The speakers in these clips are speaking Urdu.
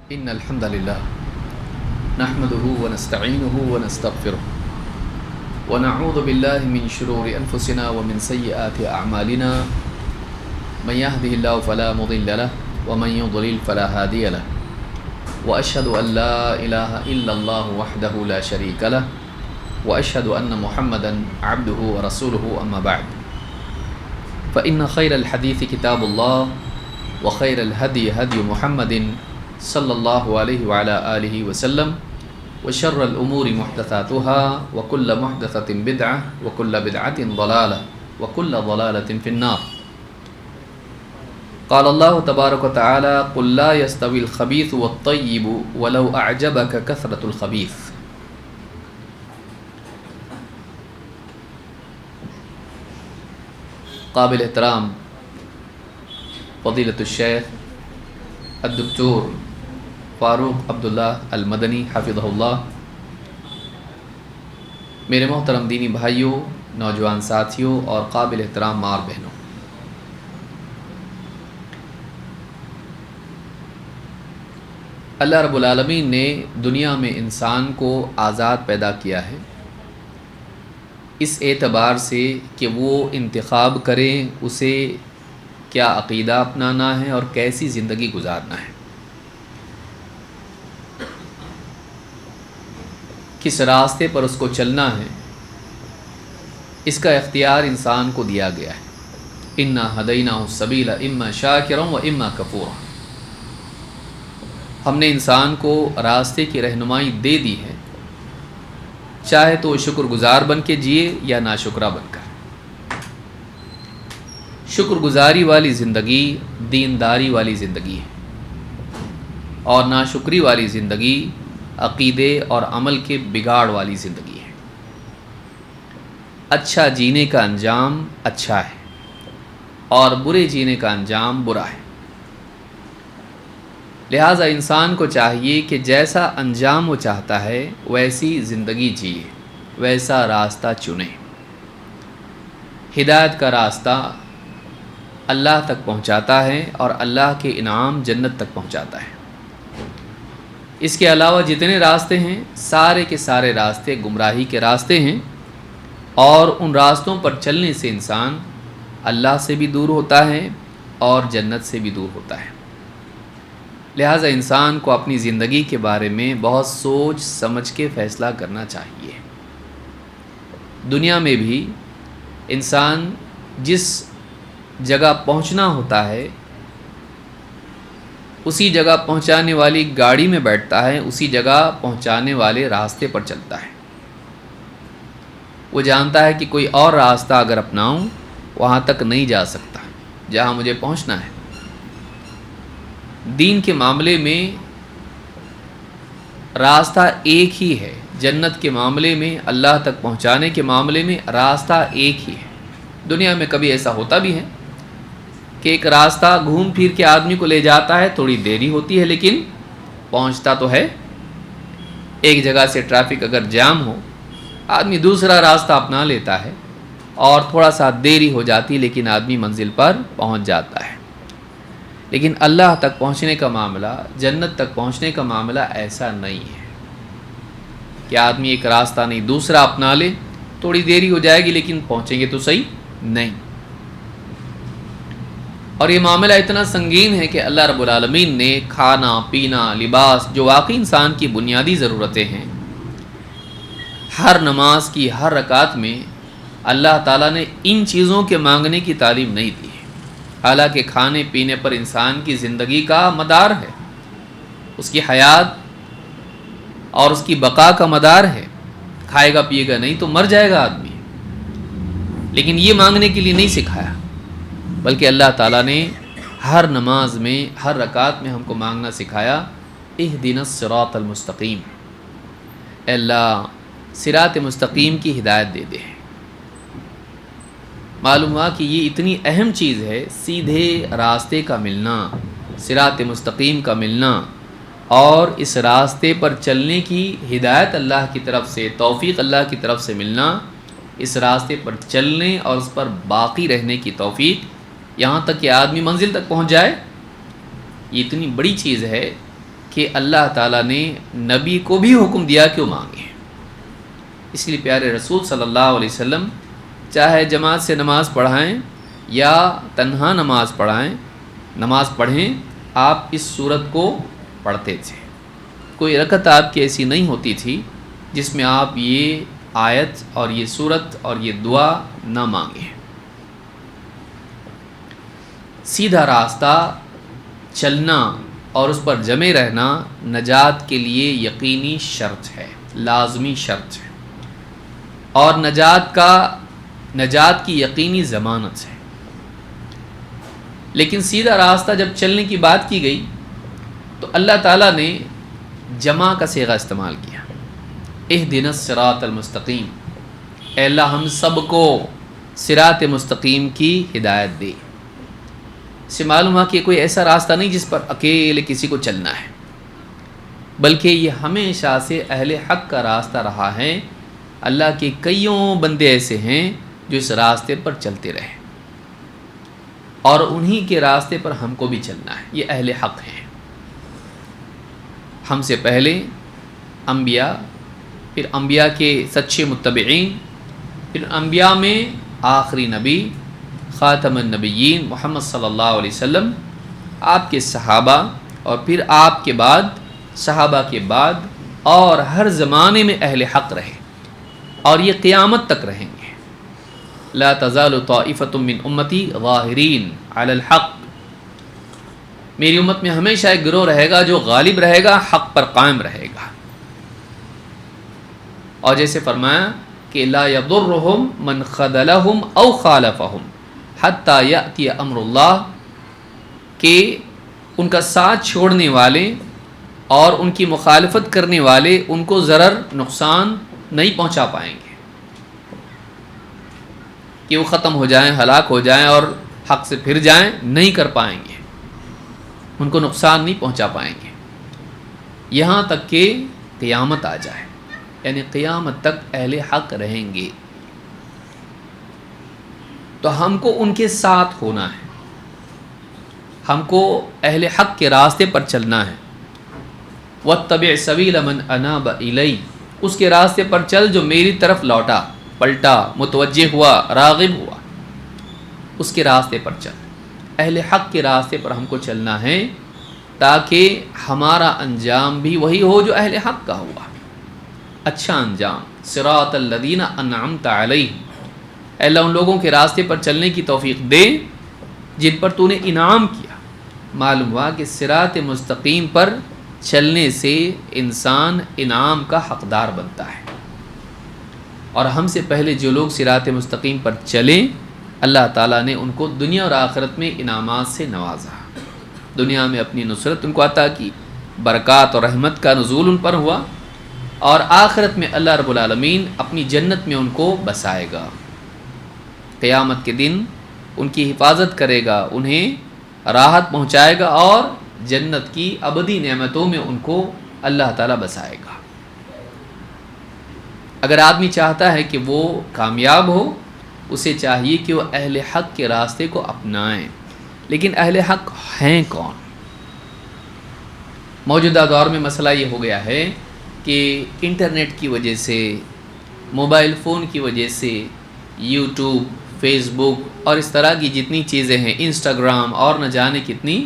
إن الحمد لله نحمده ونستعينه ونستغفره ونعوذ بالله من شرور أنفسنا ومن سيئات أعمالنا من يهده الله فلا مضل له ومن يضلل فلا هادي له وأشهد أن لا إله إلا الله وحده لا شريك له وأشهد أن محمدا عبده ورسوله أما بعد فإن خير الحديث كتاب الله وخير الهدي هدي محمد صلی اللہ علیہ وعلى آلہ وسلم وشر الأمور محدثاتها وكل محدثة بدعة وكل بدعة ضلالة وكل ضلالة في النار قال الله تبارك وتعالى قل لا يستوي الخبيث والطيب ولو أعجبك كثرة الخبيث. قابل احترام فضیلۃ الشیخ الدکتور فاروق عبداللہ المدنی حفظہ اللہ، میرے محترم دینی بھائیوں، نوجوان ساتھیوں اور قابل احترام ماں بہنوں، اللہ رب العالمین نے دنیا میں انسان کو آزاد پیدا کیا ہے، اس اعتبار سے کہ وہ انتخاب کریں اسے کیا عقیدہ اپنانا ہے اور کیسی زندگی گزارنا ہے، کس راستے پر اس کو چلنا ہے، اس کا اختیار انسان کو دیا گیا ہے. انا ہدیناہ السبیل اما شاکرا و اما کفورا. ہم نے انسان کو راستے کی رہنمائی دے دی ہے، چاہے تو شکر گزار بن کے جیے یا ناشکرہ بن کر. شکر گزاری والی زندگی دینداری والی زندگی ہے اور ناشکری والی زندگی عقیدے اور عمل کے بگاڑ والی زندگی ہے. اچھا جینے کا انجام اچھا ہے اور برے جینے کا انجام برا ہے. لہٰذا انسان کو چاہیے کہ جیسا انجام وہ چاہتا ہے ویسی زندگی جیے، ویسا راستہ چنے. ہدایت کا راستہ اللہ تک پہنچاتا ہے اور اللہ کے انعام جنت تک پہنچاتا ہے. اس کے علاوہ جتنے راستے ہیں سارے کے سارے راستے گمراہی کے راستے ہیں، اور ان راستوں پر چلنے سے انسان اللہ سے بھی دور ہوتا ہے اور جنت سے بھی دور ہوتا ہے. لہٰذا انسان کو اپنی زندگی کے بارے میں بہت سوچ سمجھ کے فیصلہ کرنا چاہیے. دنیا میں بھی انسان جس جگہ پہنچنا ہوتا ہے اسی جگہ پہنچانے والی گاڑی میں بیٹھتا ہے، اسی جگہ پہنچانے والے راستے پر چلتا ہے. وہ جانتا ہے کہ کوئی اور راستہ اگر اپناؤں وہاں تک نہیں جا سکتا جہاں مجھے پہنچنا ہے. دین کے معاملے میں راستہ ایک ہی ہے، جنت کے معاملے میں، اللہ تک پہنچانے کے معاملے میں راستہ ایک ہی ہے. دنیا میں کبھی ایسا ہوتا بھی ہے کہ ایک راستہ گھوم پھر کے آدمی کو لے جاتا ہے، تھوڑی دیری ہوتی ہے لیکن پہنچتا تو ہے. ایک جگہ سے ٹریفک اگر جام ہو آدمی دوسرا راستہ اپنا لیتا ہے اور تھوڑا سا دیری ہو جاتی لیکن آدمی منزل پر پہنچ جاتا ہے. لیکن اللہ تک پہنچنے کا معاملہ، جنت تک پہنچنے کا معاملہ ایسا نہیں ہے کہ آدمی ایک راستہ نہیں دوسرا اپنا لے، تھوڑی دیری ہو جائے گی لیکن پہنچیں گے تو صحیح نہیں. اور یہ معاملہ اتنا سنگین ہے کہ اللہ رب العالمین نے کھانا پینا لباس جو واقعی انسان کی بنیادی ضرورتیں ہیں، ہر نماز کی ہر رکعت میں اللہ تعالیٰ نے ان چیزوں کے مانگنے کی تعلیم نہیں دی ہے. حالانکہ کھانے پینے پر انسان کی زندگی کا مدار ہے، اس کی حیات اور اس کی بقا کا مدار ہے. کھائے گا پیے گا نہیں تو مر جائے گا آدمی. لیکن یہ مانگنے کے لیے نہیں سکھایا، بلکہ اللہ تعالیٰ نے ہر نماز میں ہر رکعت میں ہم کو مانگنا سکھایا، اہدنا الصراط المستقیم، اے اللہ صراط مستقیم کی ہدایت دے دے. معلوم ہوا کہ یہ اتنی اہم چیز ہے، سیدھے راستے کا ملنا، صراط مستقیم کا ملنا اور اس راستے پر چلنے کی ہدایت اللہ کی طرف سے، توفیق اللہ کی طرف سے ملنا، اس راستے پر چلنے اور اس پر باقی رہنے کی توفیق، یہاں تک کہ آدمی منزل تک پہنچ جائے. یہ اتنی بڑی چیز ہے کہ اللہ تعالیٰ نے نبی کو بھی حکم دیا کہ وہ مانگے. اس لیے پیارے رسول صلی اللہ علیہ وسلم چاہے جماعت سے نماز پڑھائیں یا تنہا نماز پڑھیں آپ اس صورت کو پڑھتے تھے. کوئی رکعت آپ کی ایسی نہیں ہوتی تھی جس میں آپ یہ آیت اور یہ صورت اور یہ دعا نہ مانگیں. سیدھا راستہ چلنا اور اس پر جمے رہنا نجات کے لیے یقینی شرط ہے، لازمی شرط ہے، اور نجات کی یقینی ضمانت ہے. لیکن سیدھا راستہ جب چلنے کی بات کی گئی تو اللہ تعالیٰ نے جمع کا صیغہ استعمال کیا. اہدنا الصراط المستقیم، اے اللہ ہم سب کو صراط مستقیم کی ہدایت دے. سے معلوم ہوا کہ کوئی ایسا راستہ نہیں جس پر اکیلے کسی کو چلنا ہے، بلکہ یہ ہمیشہ سے اہل حق کا راستہ رہا ہے. اللہ کے کئیوں بندے ایسے ہیں جو اس راستے پر چلتے رہے، اور انہی کے راستے پر ہم کو بھی چلنا ہے. یہ اہل حق ہیں. ہم سے پہلے انبیاء، پھر انبیاء کے سچے متبعین، پھر انبیاء میں آخری نبی خاتم النبیین محمد صلی اللہ علیہ وسلم، آپ کے صحابہ، اور پھر آپ کے بعد صحابہ کے بعد، اور ہر زمانے میں اہل حق رہے اور یہ قیامت تک رہیں گے. لا تزال طائفۃ من امتی ظاہرین علی الحق، میری امت میں ہمیشہ ایک گروہ رہے گا جو غالب رہے گا، حق پر قائم رہے گا. اور جیسے فرمایا کہ لا یضرهم من خذلهم او خالفهم حتی یأتی امر اللہ، کہ ان کا ساتھ چھوڑنے والے اور ان کی مخالفت کرنے والے ان کو ضرر نقصان نہیں پہنچا پائیں گے، کہ وہ ختم ہو جائیں، ہلاک ہو جائیں اور حق سے پھر جائیں، نہیں کر پائیں گے، ان کو نقصان نہیں پہنچا پائیں گے یہاں تک کہ قیامت آ جائے. یعنی قیامت تک اہل حق رہیں گے. تو ہم کو ان کے ساتھ ہونا ہے، ہم کو اہل حق کے راستے پر چلنا ہے. واتبع سبیل من اناب الی، اس کے راستے پر چل جو میری طرف لوٹا، پلٹا، متوجہ ہوا، راغب ہوا، اس کے راستے پر چل. اہل حق کے راستے پر ہم کو چلنا ہے تاکہ ہمارا انجام بھی وہی ہو جو اہل حق کا ہوا، اچھا انجام. صراط الذین انعمت علیہم، اے اللہ ان لوگوں کے راستے پر چلنے کی توفیق دے جن پر تو نے انعام کیا. معلوم ہوا کہ صراط مستقیم پر چلنے سے انسان انعام کا حقدار بنتا ہے. اور ہم سے پہلے جو لوگ صراط مستقیم پر چلیں، اللہ تعالیٰ نے ان کو دنیا اور آخرت میں انعامات سے نوازا. دنیا میں اپنی نصرت ان کو عطا کی، برکات اور رحمت کا نزول ان پر ہوا، اور آخرت میں اللہ رب العالمین اپنی جنت میں ان کو بسائے گا. قیامت کے دن ان کی حفاظت کرے گا، انہیں راحت پہنچائے گا، اور جنت کی ابدی نعمتوں میں ان کو اللہ تعالیٰ بسائے گا. اگر آدمی چاہتا ہے کہ وہ کامیاب ہو، اسے چاہیے کہ وہ اہل حق کے راستے کو اپنائیں. لیکن اہل حق ہیں کون؟ موجودہ دور میں مسئلہ یہ ہو گیا ہے کہ انٹرنیٹ کی وجہ سے، موبائل فون کی وجہ سے، یوٹیوب، فیس بک اور اس طرح کی جتنی چیزیں ہیں، انسٹاگرام اور نہ جانے کتنی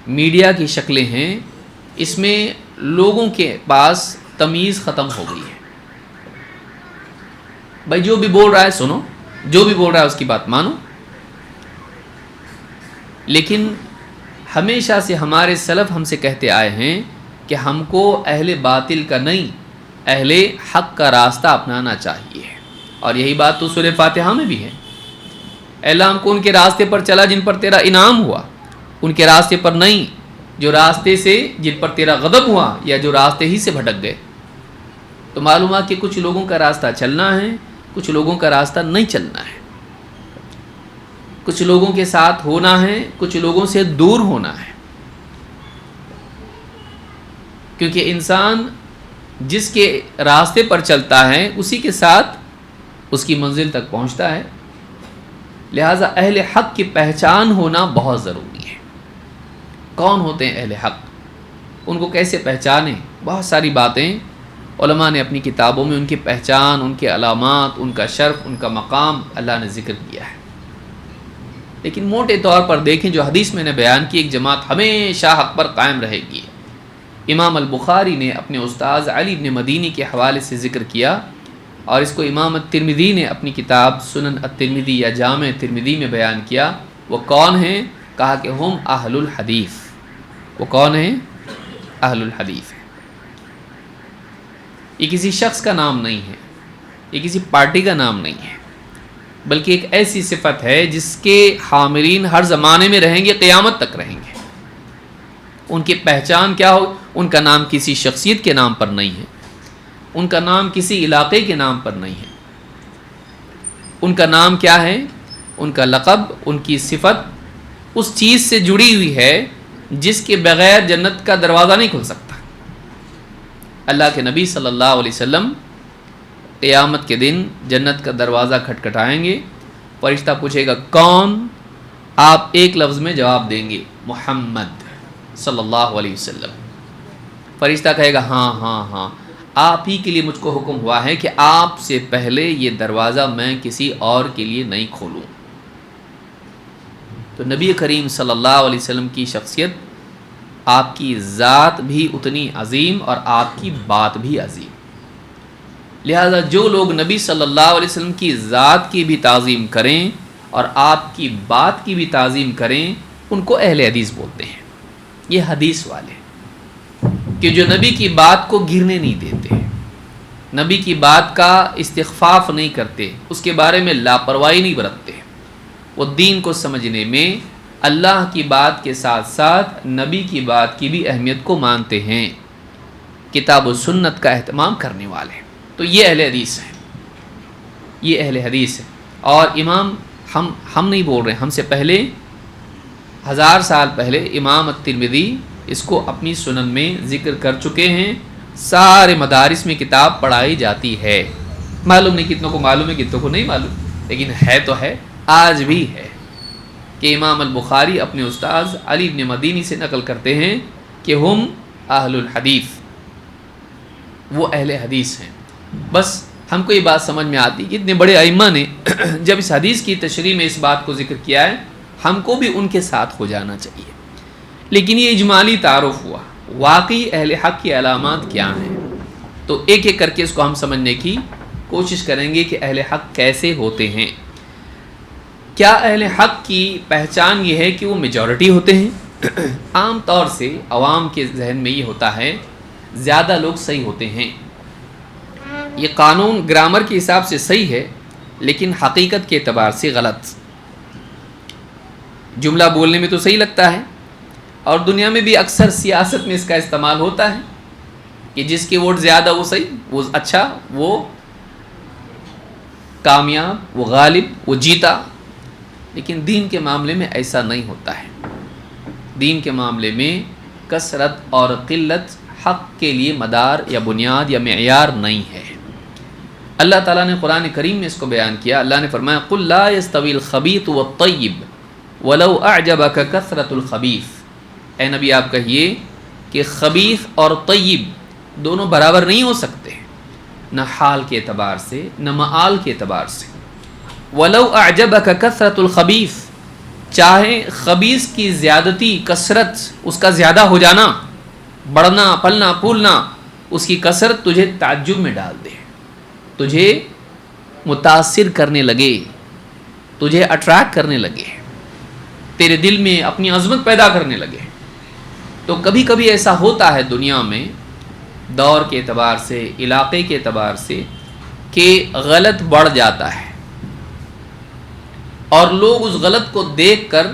میڈیا کی شکلیں ہیں، اس میں لوگوں کے پاس تمیز ختم ہو گئی ہے. بھائی جو بھی بول رہا ہے سنو، جو بھی بول رہا ہے اس کی بات مانو. لیکن ہمیشہ سے ہمارے سلف ہم سے کہتے آئے ہیں کہ ہم کو اہل باطل کا نہیں، اہل حق کا راستہ اپنانا چاہیے. اور یہی بات تو سورہ فاتحہ میں بھی ہے. اے اللہ ہم کو ان کے راستے پر چلا جن پر تیرا انعام ہوا، ان کے راستے پر نہیں جو راستے سے جن پر تیرا غضب ہوا یا جو راستے ہی سے بھٹک گئے. تو معلوم ہے کہ کچھ لوگوں کا راستہ چلنا ہے، کچھ لوگوں کا راستہ نہیں چلنا ہے، کچھ لوگوں کے ساتھ ہونا ہے، کچھ لوگوں سے دور ہونا ہے. کیونکہ انسان جس کے راستے پر چلتا ہے اسی کے ساتھ اس کی منزل تک پہنچتا ہے. لہٰذا اہل حق کی پہچان ہونا بہت ضروری ہے. کون ہوتے ہیں اہل حق؟ ان کو کیسے پہچانیں، بہت ساری باتیں علماء نے اپنی کتابوں میں ان کی پہچان، ان کے علامات، ان کا شرف، ان کا مقام اللہ نے ذکر کیا ہے۔ لیکن موٹے طور پر دیکھیں، جو حدیث میں نے بیان کی، ایک جماعت ہمیشہ حق پر قائم رہے گی۔ امام البخاری نے اپنے استاذ علی بن مدینی کے حوالے سے ذکر کیا، اور اس کو امام الترمذی نے اپنی کتاب سنن الترمذی یا جامع ترمذی میں بیان کیا۔ وہ کون ہیں؟ کہا کہ ہم اہل الحدیث۔ وہ کون ہیں؟ اہل الحدیث ہیں۔ یہ کسی شخص کا نام نہیں ہے، یہ کسی پارٹی کا نام نہیں ہے، بلکہ ایک ایسی صفت ہے جس کے حاملین ہر زمانے میں رہیں گے، قیامت تک رہیں گے۔ ان کی پہچان کیا ہو؟ ان کا نام کسی شخصیت کے نام پر نہیں ہے، ان کا نام کسی علاقے کے نام پر نہیں ہے۔ ان کا نام کیا ہے؟ ان کا لقب، ان کی صفت اس چیز سے جڑی ہوئی ہے جس کے بغیر جنت کا دروازہ نہیں کھل سکتا۔ اللہ کے نبی صلی اللہ علیہ وسلم قیامت کے دن جنت کا دروازہ کھٹکھٹائیں گے، فرشتہ پوچھے گا کون؟ آپ ایک لفظ میں جواب دیں گے، محمد صلی اللہ علیہ وسلم۔ فرشتہ کہے گا ہاں ہاں ہاں، آپ ہی کے لیے مجھ کو حکم ہوا ہے کہ آپ سے پہلے یہ دروازہ میں کسی اور کے لیے نہیں کھولوں۔ تو نبی کریم صلی اللہ علیہ وسلم کی شخصیت، آپ کی ذات بھی اتنی عظیم اور آپ کی بات بھی عظیم۔ لہذا جو لوگ نبی صلی اللہ علیہ وسلم کی ذات کی بھی تعظیم کریں اور آپ کی بات کی بھی تعظیم کریں، ان کو اہل حدیث بولتے ہیں۔ یہ حدیث والے کہ جو نبی کی بات کو گرنے نہیں دیتے، نبی کی بات کا استخفاف نہیں کرتے، اس کے بارے میں لاپرواہی نہیں برتتے، وہ دین کو سمجھنے میں اللہ کی بات کے ساتھ ساتھ نبی کی بات کی بھی اہمیت کو مانتے ہیں، کتاب و سنت کا اہتمام کرنے والے۔ تو یہ اہل حدیث ہیں، یہ اہل حدیث ہے۔ اور امام ہم نہیں بول رہے، ہم سے پہلے 1000 سال پہلے امام الترمذی اس کو اپنی سنن میں ذکر کر چکے ہیں، سارے مدارس میں کتاب پڑھائی جاتی ہے۔ معلوم نہیں کتنوں کو معلوم ہے، کتنوں کو نہیں معلوم، لیکن ہے تو ہے، آج بھی ہے کہ امام البخاری اپنے استاذ علی بن مدینی سے نقل کرتے ہیں کہ ہم اہل الحدیث، وہ اہل حدیث ہیں۔ بس ہم کو یہ بات سمجھ میں آتی کہ اتنے بڑے ائمہ نے جب اس حدیث کی تشریح میں اس بات کو ذکر کیا ہے، ہم کو بھی ان کے ساتھ ہو جانا چاہیے۔ لیکن یہ اجمالی تعارف ہوا، واقعی اہل حق کی علامات کیا ہیں، تو ایک ایک کر کے اس کو ہم سمجھنے کی کوشش کریں گے کہ اہل حق کیسے ہوتے ہیں۔ کیا اہل حق کی پہچان یہ ہے کہ وہ میجورٹی ہوتے ہیں؟ عام طور سے عوام کے ذہن میں یہ ہوتا ہے زیادہ لوگ صحیح ہوتے ہیں۔ یہ قانون گرامر کے حساب سے صحیح ہے، لیکن حقیقت کے اعتبار سے غلط۔ جملہ بولنے میں تو صحیح لگتا ہے، اور دنیا میں بھی اکثر سیاست میں اس کا استعمال ہوتا ہے کہ جس کے ووٹ زیادہ وہ صحیح، وہ اچھا، وہ کامیاب، وہ غالب، وہ جیتا۔ لیکن دین کے معاملے میں ایسا نہیں ہوتا ہے۔ دین کے معاملے میں کثرت اور قلت حق کے لیے مدار یا بنیاد یا معیار نہیں ہے۔ اللہ تعالیٰ نے قرآن کریم میں اس کو بیان کیا۔ اللہ نے فرمایا قُلْ لَا يَسْتَوِي الْخَبِيثُ وَالطَّيِّبُ وَلَوْ أَعْجَبَكَ كَثْرَةُ الْخَبِيثِ۔ اے نبی آپ کہیے کہ خبیث اور طیب دونوں برابر نہیں ہو سکتے، نہ حال کے اعتبار سے نہ معال کے اعتبار سے۔ وَلَوْ أَعْجَبَكَ كَثْرَةُ الْخَبِيثِ، چاہے خبیث کی زیادتی، کثرت، اس کا زیادہ ہو جانا، بڑھنا، پلنا، پھولنا، اس کی کثرت تجھے تعجب میں ڈال دے، تجھے متاثر کرنے لگے، تجھے اٹریکٹ کرنے لگے، تیرے دل میں اپنی عظمت پیدا کرنے لگے۔ تو کبھی کبھی ایسا ہوتا ہے دنیا میں دور کے اعتبار سے، علاقے کے اعتبار سے، کہ غلط بڑھ جاتا ہے، اور لوگ اس غلط کو دیکھ کر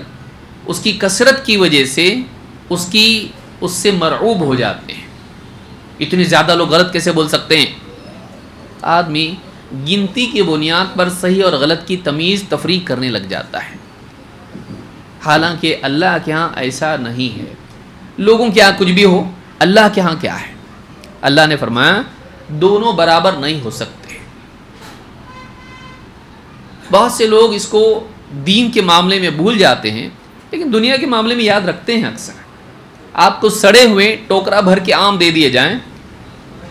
اس کی کثرت کی وجہ سے اس سے مرعوب ہو جاتے ہیں۔ اتنے زیادہ لوگ غلط کیسے بول سکتے ہیں؟ آدمی گنتی کی بنیاد پر صحیح اور غلط کی تمیز تفریق کرنے لگ جاتا ہے، حالانکہ اللہ کے ہاں ایسا نہیں ہے۔ لوگوں کے ہاں کچھ بھی ہو، اللہ کے ہاں کیا ہے؟ اللہ نے فرمایا دونوں برابر نہیں ہو سکتے۔ بہت سے لوگ اس کو دین کے معاملے میں بھول جاتے ہیں، لیکن دنیا کے معاملے میں یاد رکھتے ہیں اکثر۔ آپ کو سڑے ہوئے ٹوکرا بھر کے آم دے دیے جائیں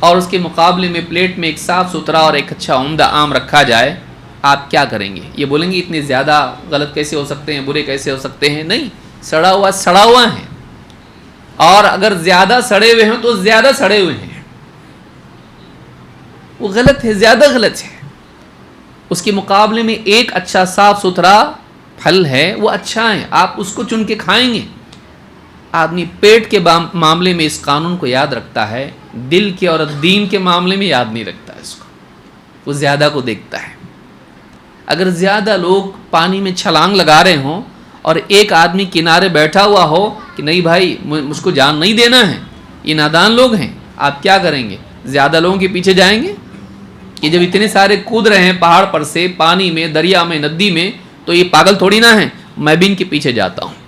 اور اس کے مقابلے میں پلیٹ میں ایک صاف ستھرا اور ایک اچھا عمدہ آم رکھا جائے، آپ کیا کریں گے؟ یہ بولیں گے اتنے زیادہ غلط کیسے ہو سکتے ہیں، برے کیسے ہو سکتے ہیں؟ نہیں، سڑا ہوا ہے، اور اگر زیادہ سڑے ہوئے ہیں تو زیادہ سڑے ہوئے ہیں، وہ غلط ہے، زیادہ غلط ہے۔ اس کے مقابلے میں ایک اچھا صاف ستھرا پھل ہے، وہ اچھا ہے، آپ اس کو چن کے کھائیں گے۔ آدمی پیٹ کے معاملے میں اس قانون کو یاد رکھتا ہے، دل کے اور دین کے معاملے میں یاد نہیں رکھتا اس کو، وہ زیادہ کو دیکھتا ہے۔ اگر زیادہ لوگ پانی میں چھلانگ لگا رہے ہوں اور ایک آدمی کنارے بیٹھا ہوا ہو کہ نہیں بھائی مجھ کو جان نہیں دینا ہے، یہ نادان لوگ ہیں، آپ کیا کریں گے؟ زیادہ لوگوں کے پیچھے جائیں گے؟ کہ جب اتنے سارے کود رہے ہیں پہاڑ پر سے، پانی میں، دریا میں، ندی میں، تو یہ پاگل تھوڑی نہ ہیں، میں بھی ان کے پیچھے جاتا ہوں،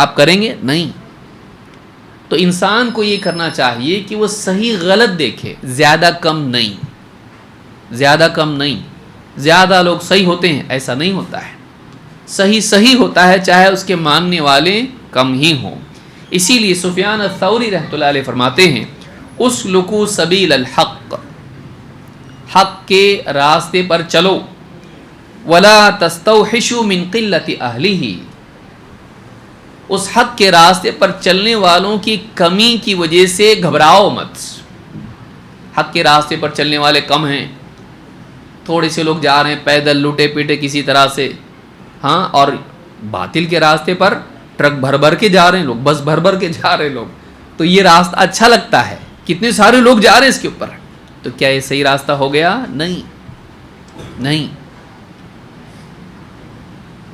آپ کریں گے؟ نہیں۔ تو انسان کو یہ کرنا چاہیے کہ وہ صحیح غلط دیکھے، زیادہ کم نہیں، زیادہ کم نہیں۔ زیادہ لوگ صحیح ہوتے ہیں ایسا نہیں ہوتا ہے، صحیح ہوتا ہے، چاہے اس کے ماننے والے کم ہی ہوں۔ اسی لیے سفیان الثوری رحمۃ اللہ علیہ فرماتے ہیں، اسلکوا سبیل الحق، حق کے راستے پر چلو، ولا تستوحشوا من قلت اہلہ، اس حق کے راستے پر چلنے والوں کی کمی کی وجہ سے گھبراؤ مت۔ حق کے راستے پر چلنے والے کم ہیں، تھوڑے سے لوگ جا رہے ہیں پیدل لوٹے پیٹے کسی طرح سے، ہاں، اور باطل کے راستے پر ٹرک بھر بھر کے جا رہے ہیں لوگ، بس بھر بھر کے جا رہے ہیں لوگ، تو یہ راستہ اچھا لگتا ہے، کتنے سارے لوگ جا رہے ہیں اس کے اوپر، تو کیا یہ صحیح راستہ ہو گیا؟ نہیں۔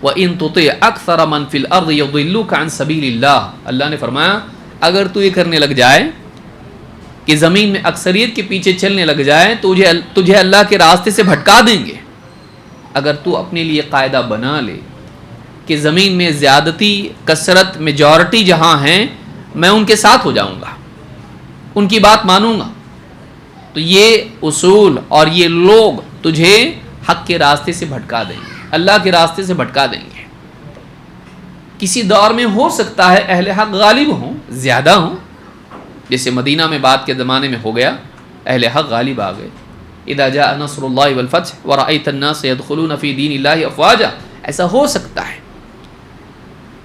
وَإِن تُطِعْ أَكْثَرَ مَنْ فِي الْأَرْضِ يُضِلُّوكَ عَنْ سَبِيلِ اللَّهِ، اللہ نے فرمایا اگر تو یہ کرنے لگ جائے کہ زمین میں اکثریت کے پیچھے چلنے لگ جائے تو تجھے اللہ کے راستے سے بھٹکا دیں گے۔ اگر تو اپنے لیے قاعدہ بنا لے کہ زمین میں زیادتی، کثرت، میجورٹی جہاں ہیں میں ان کے ساتھ ہو جاؤں گا، ان کی بات مانوں گا، تو یہ اصول اور یہ لوگ تجھے حق کے راستے سے بھٹکا دیں گے، اللہ کے راستے سے بھٹکا دیں گے۔ کسی دور میں ہو سکتا ہے اہل حق غالب ہوں، زیادہ ہوں، جیسے مدینہ میں بعد کے زمانے میں ہو گیا، اہل حق غالب آ گئے، اذا جاء نصر اللہ والفتح ورأیت الناس يدخلون فی دین اللہ افواجا، ایسا ہو سکتا ہے۔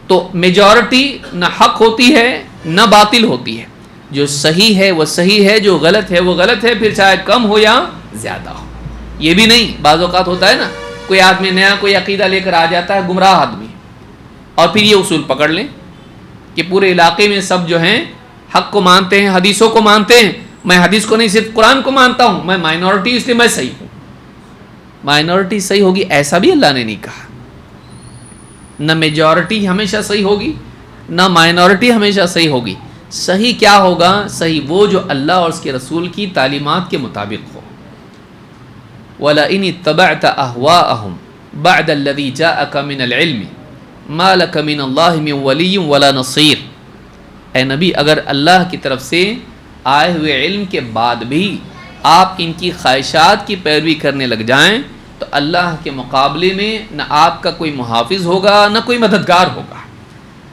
تو میجورٹی نہ حق ہوتی ہے نہ باطل ہوتی ہے، جو صحیح ہے وہ صحیح ہے، جو غلط ہے وہ غلط ہے، پھر چاہے کم ہو یا زیادہ ہو۔ یہ بھی نہیں، بعض اوقات ہوتا ہے نا، کوئی آدمی نیا کوئی عقیدہ لے کر آ جاتا ہے، گمراہ آدمی، اور پھر یہ اصول پکڑ لیں کہ پورے علاقے میں سب جو ہیں حق کو مانتے ہیں، حدیثوں کو مانتے ہیں، میں حدیث کو نہیں صرف قرآن کو مانتا ہوں، میں مائنورٹی اس لیے میں صحیح ہوں۔ مائنورٹی صحیح ہوگی ایسا بھی اللہ نے نہیں کہا، نہ میجورٹی ہمیشہ صحیح ہوگی نہ مائنورٹی ہمیشہ صحیح ہوگی۔ صحیح کیا ہوگا؟ صحیح وہ جو اللہ اور اس کے رسول کی تعلیمات کے مطابق ہو۔ وَلَئِنِ اتَّبَعْتَ أَهْوَاءَهُمْ بَعْدَ الَّذِي جَاءَكَ مِنَ الْعِلْمِ مَا لَكَ مِنَ اللَّهِ مِنْ وَلِيٍّ وَلَا نَصِيرٍ، اے نبی اگر اللہ کی طرف سے آئے ہوئے علم کے بعد بھی آپ ان کی خواہشات کی پیروی کرنے لگ جائیں تو اللہ کے مقابلے میں نہ آپ کا کوئی محافظ ہوگا نہ کوئی مددگار ہوگا۔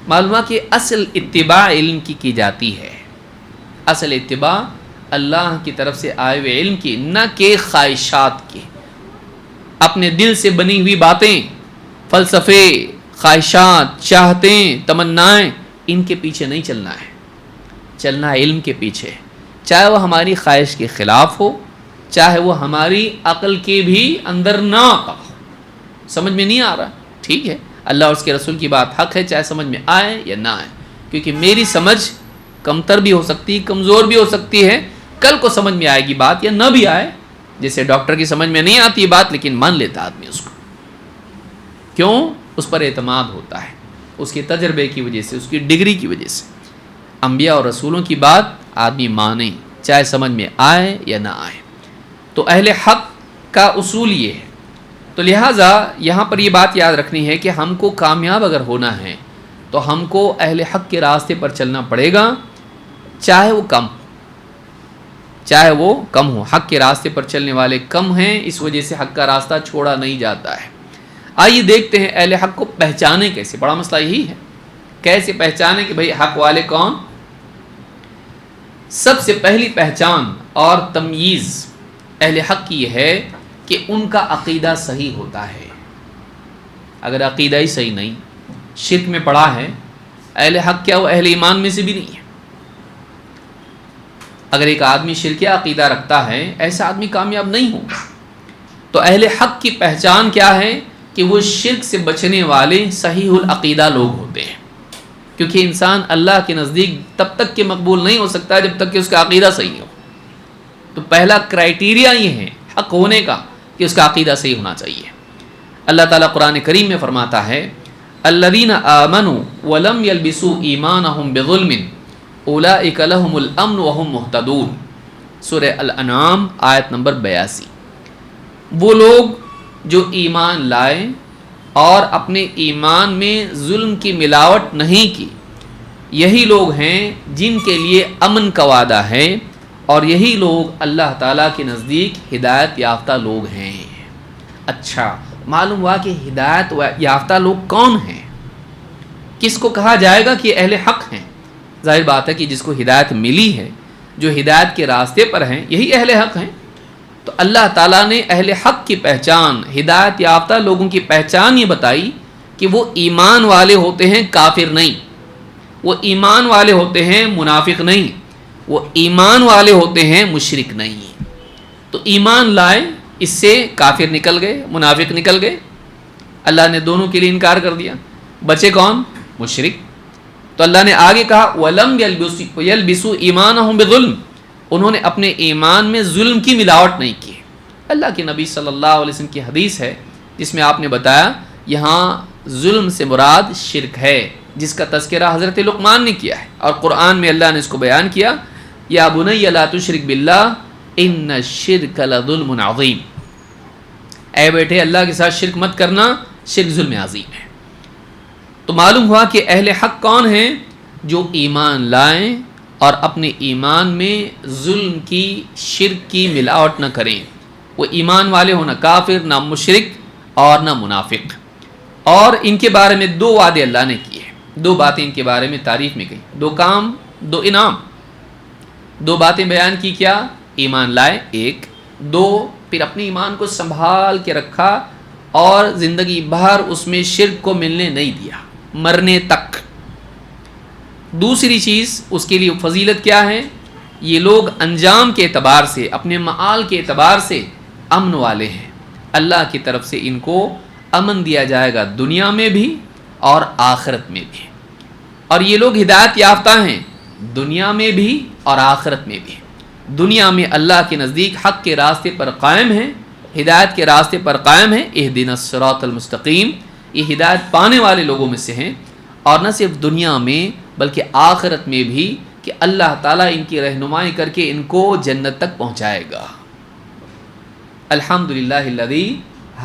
معلوم ہے کہ اصل اتباع علم کی جاتی ہے، اصل اتباع اللہ کی طرف سے آئے ہوئے علم کی، نہ کہ خواہشات کی، اپنے دل سے بنی ہوئی باتیں، فلسفے، خواہشات، چاہتیں، تمنائیں، ان کے پیچھے نہیں چلنا ہے، چلنا ہے علم کے پیچھے، چاہے وہ ہماری خواہش کے خلاف ہو، چاہے وہ ہماری عقل کے بھی اندر نہ آتا ہو۔ سمجھ میں نہیں آ رہا، ٹھیک ہے، اللہ اور اس کے رسول کی بات حق ہے، چاہے سمجھ میں آئے یا نہ آئے، کیونکہ میری سمجھ کمتر بھی ہو سکتی، کمزور بھی ہو سکتی ہے، کل کو سمجھ میں آئے گی بات یا نہ بھی آئے، جیسے ڈاکٹر کی سمجھ میں نہیں آتی بات لیکن مان لیتا آدمی اس کو، کیوں؟ اس پر اعتماد ہوتا ہے، اس کے تجربے کی وجہ سے، اس کی ڈگری کی وجہ سے۔ انبیاء اور رسولوں کی بات آدمی مانے، چاہے سمجھ میں آئے یا نہ آئے۔ تو اہل حق کا اصول یہ ہے، تو لہٰذا یہاں پر یہ بات یاد رکھنی ہے کہ ہم کو کامیاب اگر ہونا ہے تو ہم کو اہل حق کے راستے پر چلنا پڑے گا، چاہے وہ کم ہو۔ حق کے راستے پر چلنے والے کم ہیں، اس وجہ سے حق کا راستہ چھوڑا نہیں جاتا ہے۔ آئیے دیکھتے ہیں اہل حق کو پہچانے کیسے، بڑا مسئلہ یہی ہے کیسے پہچانے کہ بھئی حق والے کون؟ سب سے پہلی پہچان اور تمیز اہل حق کی یہ ہے کہ ان کا عقیدہ صحیح ہوتا ہے. اگر عقیدہ ہی صحیح نہیں، شرک میں پڑا ہے، اہل حق کیا وہ اہل ایمان میں سے بھی نہیں ہے. اگر ایک آدمی شرک عقیدہ رکھتا ہے، ایسا آدمی کامیاب نہیں ہوگا. تو اہل حق کی پہچان کیا ہے کہ وہ شرک سے بچنے والے صحیح العقیدہ لوگ ہوتے ہیں. کیونکہ انسان اللہ کے نزدیک تب تک کہ مقبول نہیں ہو سکتا جب تک کہ اس کا عقیدہ صحیح ہو. تو پہلا کرائیٹیریا یہ ہے حق ہونے کا کہ اس کا عقیدہ صحیح ہونا چاہیے. اللہ تعالیٰ قرآن کریم میں فرماتا ہے الذین آمنوا ولم یلبسوا ایمانہم بظلم اولئک لہم الامن وہم مہتدون. سورہ الانعام آیت نمبر 82. وہ لوگ جو ایمان لائے اور اپنے ایمان میں ظلم کی ملاوٹ نہیں کی، یہی لوگ ہیں جن کے لیے امن کا وعدہ ہے، اور یہی لوگ اللہ تعالیٰ کے نزدیک ہدایت یافتہ لوگ ہیں. اچھا، معلوم ہوا کہ ہدایت یافتہ لوگ کون ہیں؟ کس کو کہا جائے گا کہ اہل حق ہیں؟ ظاہر بات ہے کہ جس کو ہدایت ملی ہے، جو ہدایت کے راستے پر ہیں، یہی اہل حق ہیں. تو اللہ تعالیٰ نے اہل حق کی پہچان، ہدایت یافتہ لوگوں کی پہچان یہ بتائی کہ وہ ایمان والے ہوتے ہیں، کافر نہیں. وہ ایمان والے ہوتے ہیں، منافق نہیں. وہ ایمان والے ہوتے ہیں، مشرک نہیں. تو ایمان لائے، اس سے کافر نکل گئے، منافق نکل گئے. اللہ نے دونوں کے لیے انکار کر دیا. بچے کون؟ مشرک. تو اللہ نے آگے کہا وَلَمْ يَلْبِسُوا إِيمَانَهُمْ بِظُلْمٍ، انہوں نے اپنے ایمان میں ظلم کی ملاوٹ نہیں کی. اللہ کے نبی صلی اللہ علیہ وسلم کی حدیث ہے جس میں آپ نے بتایا یہاں ظلم سے مراد شرک ہے، جس کا تذکرہ حضرت لقمان نے کیا ہے، اور قرآن میں اللہ نے اس کو بیان کیا یا بنی لا تشرک باللہ ان الشرک لظلم عظیم. اے بیٹے اللہ کے ساتھ شرک مت کرنا، شرک ظلم عظیم ہے. تو معلوم ہوا کہ اہل حق کون ہیں؟ جو ایمان لائیں اور اپنے ایمان میں ظلم کی، شرک کی ملاوٹ نہ کریں. وہ ایمان والے ہو، نہ کافر، نہ مشرک اور نہ منافق. اور ان کے بارے میں 2 وعدے اللہ نے کیے، 2 باتیں ان کے بارے میں تعریف میں گئی، 2 کام 2 انعام. 2 باتیں بیان کی، کیا؟ ایمان لائے 1، 2 پھر اپنے ایمان کو سنبھال کے رکھا اور زندگی بھر اس میں شرک کو ملنے نہیں دیا، مرنے تک. دوسری چیز اس کے لیے فضیلت کیا ہے؟ یہ لوگ انجام کے اعتبار سے، اپنے معال کے اعتبار سے امن والے ہیں. اللہ کی طرف سے ان کو امن دیا جائے گا دنیا میں بھی اور آخرت میں بھی. اور یہ لوگ ہدایت یافتہ ہیں دنیا میں بھی اور آخرت میں بھی. دنیا میں اللہ کے نزدیک حق کے راستے پر قائم ہیں، ہدایت کے راستے پر قائم ہیں. اہدنا الصراط المستقیم، یہ ہدایت پانے والے لوگوں میں سے ہیں. اور نہ صرف دنیا میں بلکہ آخرت میں بھی کہ اللہ تعالیٰ ان کی رہنمائی کر کے ان کو جنت تک پہنچائے گا. الحمدللہ الذی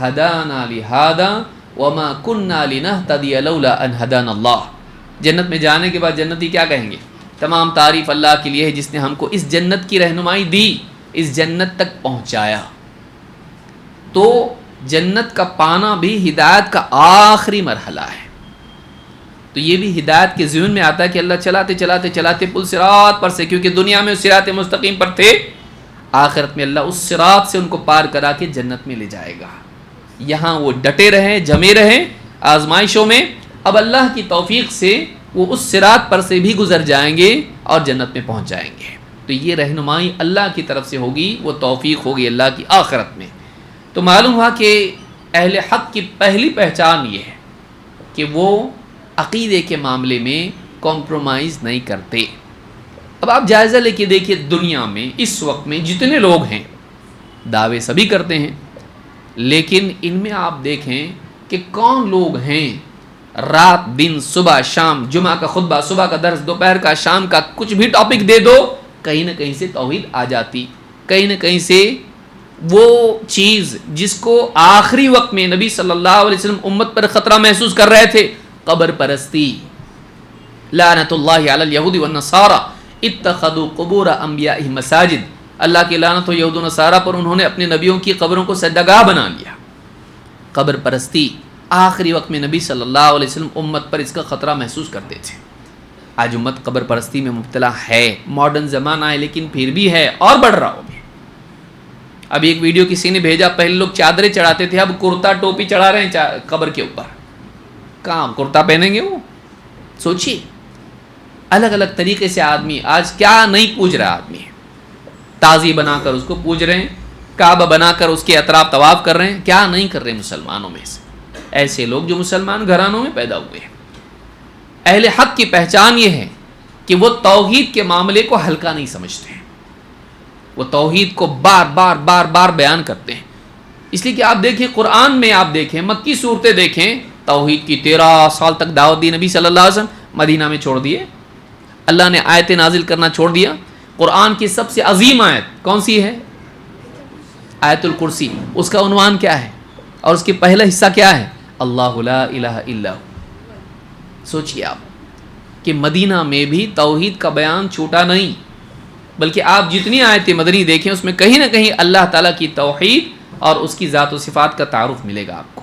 ہدانا لہذا وما کننا لنہتدی لولا ان ہدانا اللہ. جنت میں جانے کے بعد جنتی کیا کہیں گے؟ تمام تعریف اللہ کے لیے ہے جس نے ہم کو اس جنت کی رہنمائی دی، اس جنت تک پہنچایا. تو جنت کا پانا بھی ہدایت کا آخری مرحلہ ہے. تو یہ بھی ہدایت کے ذہن میں آتا ہے کہ اللہ چلاتے چلاتے چلاتے پل صراط پر سے، کیونکہ دنیا میں صراط مستقیم پر تھے، آخرت میں اللہ اس صراط سے ان کو پار کرا کے جنت میں لے جائے گا. یہاں وہ ڈٹے رہیں، جمے رہیں آزمائشوں میں. اب اللہ کی توفیق سے وہ اس صراط پر سے بھی گزر جائیں گے اور جنت میں پہنچ جائیں گے. تو یہ رہنمائی اللہ کی طرف سے ہوگی، وہ توفیق ہوگی اللہ کی آخرت میں. تو معلوم ہوا کہ اہل حق کی پہلی پہچان یہ ہے کہ وہ عقیدے کے معاملے میں کمپرومائز نہیں کرتے. اب آپ جائزہ لے کے دیکھیے دنیا میں اس وقت میں جتنے لوگ ہیں، دعوے سبھی کرتے ہیں، لیکن ان میں آپ دیکھیں کہ کون لوگ ہیں رات دن صبح شام، جمعہ کا خطبہ، صبح کا درس، دوپہر کا، شام کا، کچھ بھی ٹاپک دے دو کہیں نہ کہیں سے توحید آ جاتی، کہیں نہ کہیں سے وہ چیز جس کو آخری وقت میں نبی صلی اللہ علیہ وسلم امت پر خطرہ محسوس کر رہے تھے، قبر پرستی. لعنت اللہ علی الیہود والنصارى اتخذوا قبور انبیائہم مساجد. اللہ کی لعنت ہو یہود و نصارہ پر، انہوں نے اپنے نبیوں کی قبروں کو سجدہ گاہ بنا لیا. قبر پرستی آخری وقت میں نبی صلی اللہ علیہ وسلم امت پر اس کا خطرہ محسوس کرتے تھے. آج امت قبر پرستی میں مبتلا ہے، ماڈرن زمانہ ہے لیکن پھر بھی ہے اور بڑھ رہا ہوگا. اب ایک ویڈیو کسی نے بھیجا، پہلے لوگ چادریں چڑھاتے تھے، اب کرتا ٹوپی چڑھا رہے ہیں قبر کے اوپر. کہاں کرتا پہنیں گے وہ؟ سوچیے، الگ الگ طریقے سے آدمی آج کیا نہیں پوج رہا. آدمی تازی بنا کر اس کو پوج رہے ہیں، کعبہ بنا کر اس کے اطراف طواف کر رہے ہیں. کیا نہیں کر رہے مسلمانوں میں سے ایسے لوگ جو مسلمان گھرانوں میں پیدا ہوئے ہیں. اہل حق کی پہچان یہ ہے کہ وہ توحید کے معاملے کو ہلکا نہیں سمجھتے ہیں، وہ توحید کو بار بار بار بار بیان کرتے ہیں. اس لیے کہ آپ دیکھیں قرآن میں، آپ دیکھیں مکی صورتیں دیکھیں، توحید کی 13 سال تک دعوت دی نبی صلی اللہ علیہ وسلم، مدینہ میں چھوڑ دیے. اللہ نے آیتیں نازل کرنا چھوڑ دیا. قرآن کی سب سے عظیم آیت کون سی ہے؟ آیت الکرسی. اس کا عنوان کیا ہے اور اس کے پہلا حصہ کیا ہے؟ اللہ لا الہ الا ہو. سوچئے آپ کہ مدینہ میں بھی توحید کا بیان چھوٹا نہیں، بلکہ آپ جتنی آیتیں مدنی دیکھیں اس میں کہیں نہ کہیں اللہ تعالیٰ کی توحید اور اس کی ذات و صفات کا تعارف ملے گا آپ کو.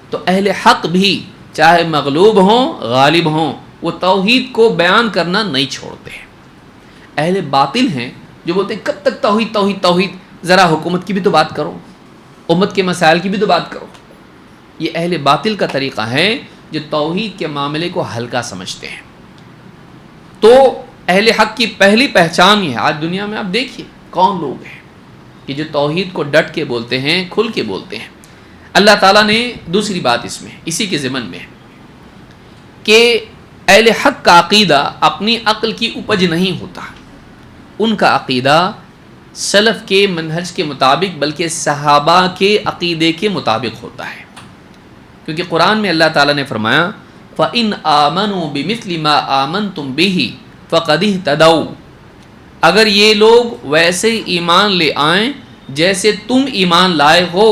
تو اہل حق بھی چاہے مغلوب ہوں غالب ہوں، وہ توحید کو بیان کرنا نہیں چھوڑتے. اہل باطل ہیں جو بولتے ہیں کب تک توحید توحید توحید، ذرا حکومت کی بھی تو بات کرو، امت کے مسائل کی بھی تو بات کرو. یہ اہل باطل کا طریقہ ہے جو توحید کے معاملے کو ہلکا سمجھتے ہیں. تو اہل حق کی پہلی پہچان یہ ہے. آج دنیا میں آپ دیکھیے کون لوگ ہیں کہ جو توحید کو ڈٹ کے بولتے ہیں، کھل کے بولتے ہیں. اللہ تعالیٰ نے دوسری بات اس میں اسی کے ضمن میں کہ اہل حق کا عقیدہ اپنی عقل کی اپج نہیں ہوتا. ان کا عقیدہ سلف کے منہج کے مطابق بلکہ صحابہ کے عقیدے کے مطابق ہوتا ہے. کیونکہ قرآن میں اللہ تعالیٰ نے فرمایا فَإِنْ آمَنُوا بِمِثْلِ مَا آمَنْتُمْ بِهِ فَقَدِ اهْتَدَوْا، اگر یہ لوگ ویسے ایمان لے آئیں جیسے تم ایمان لائے ہو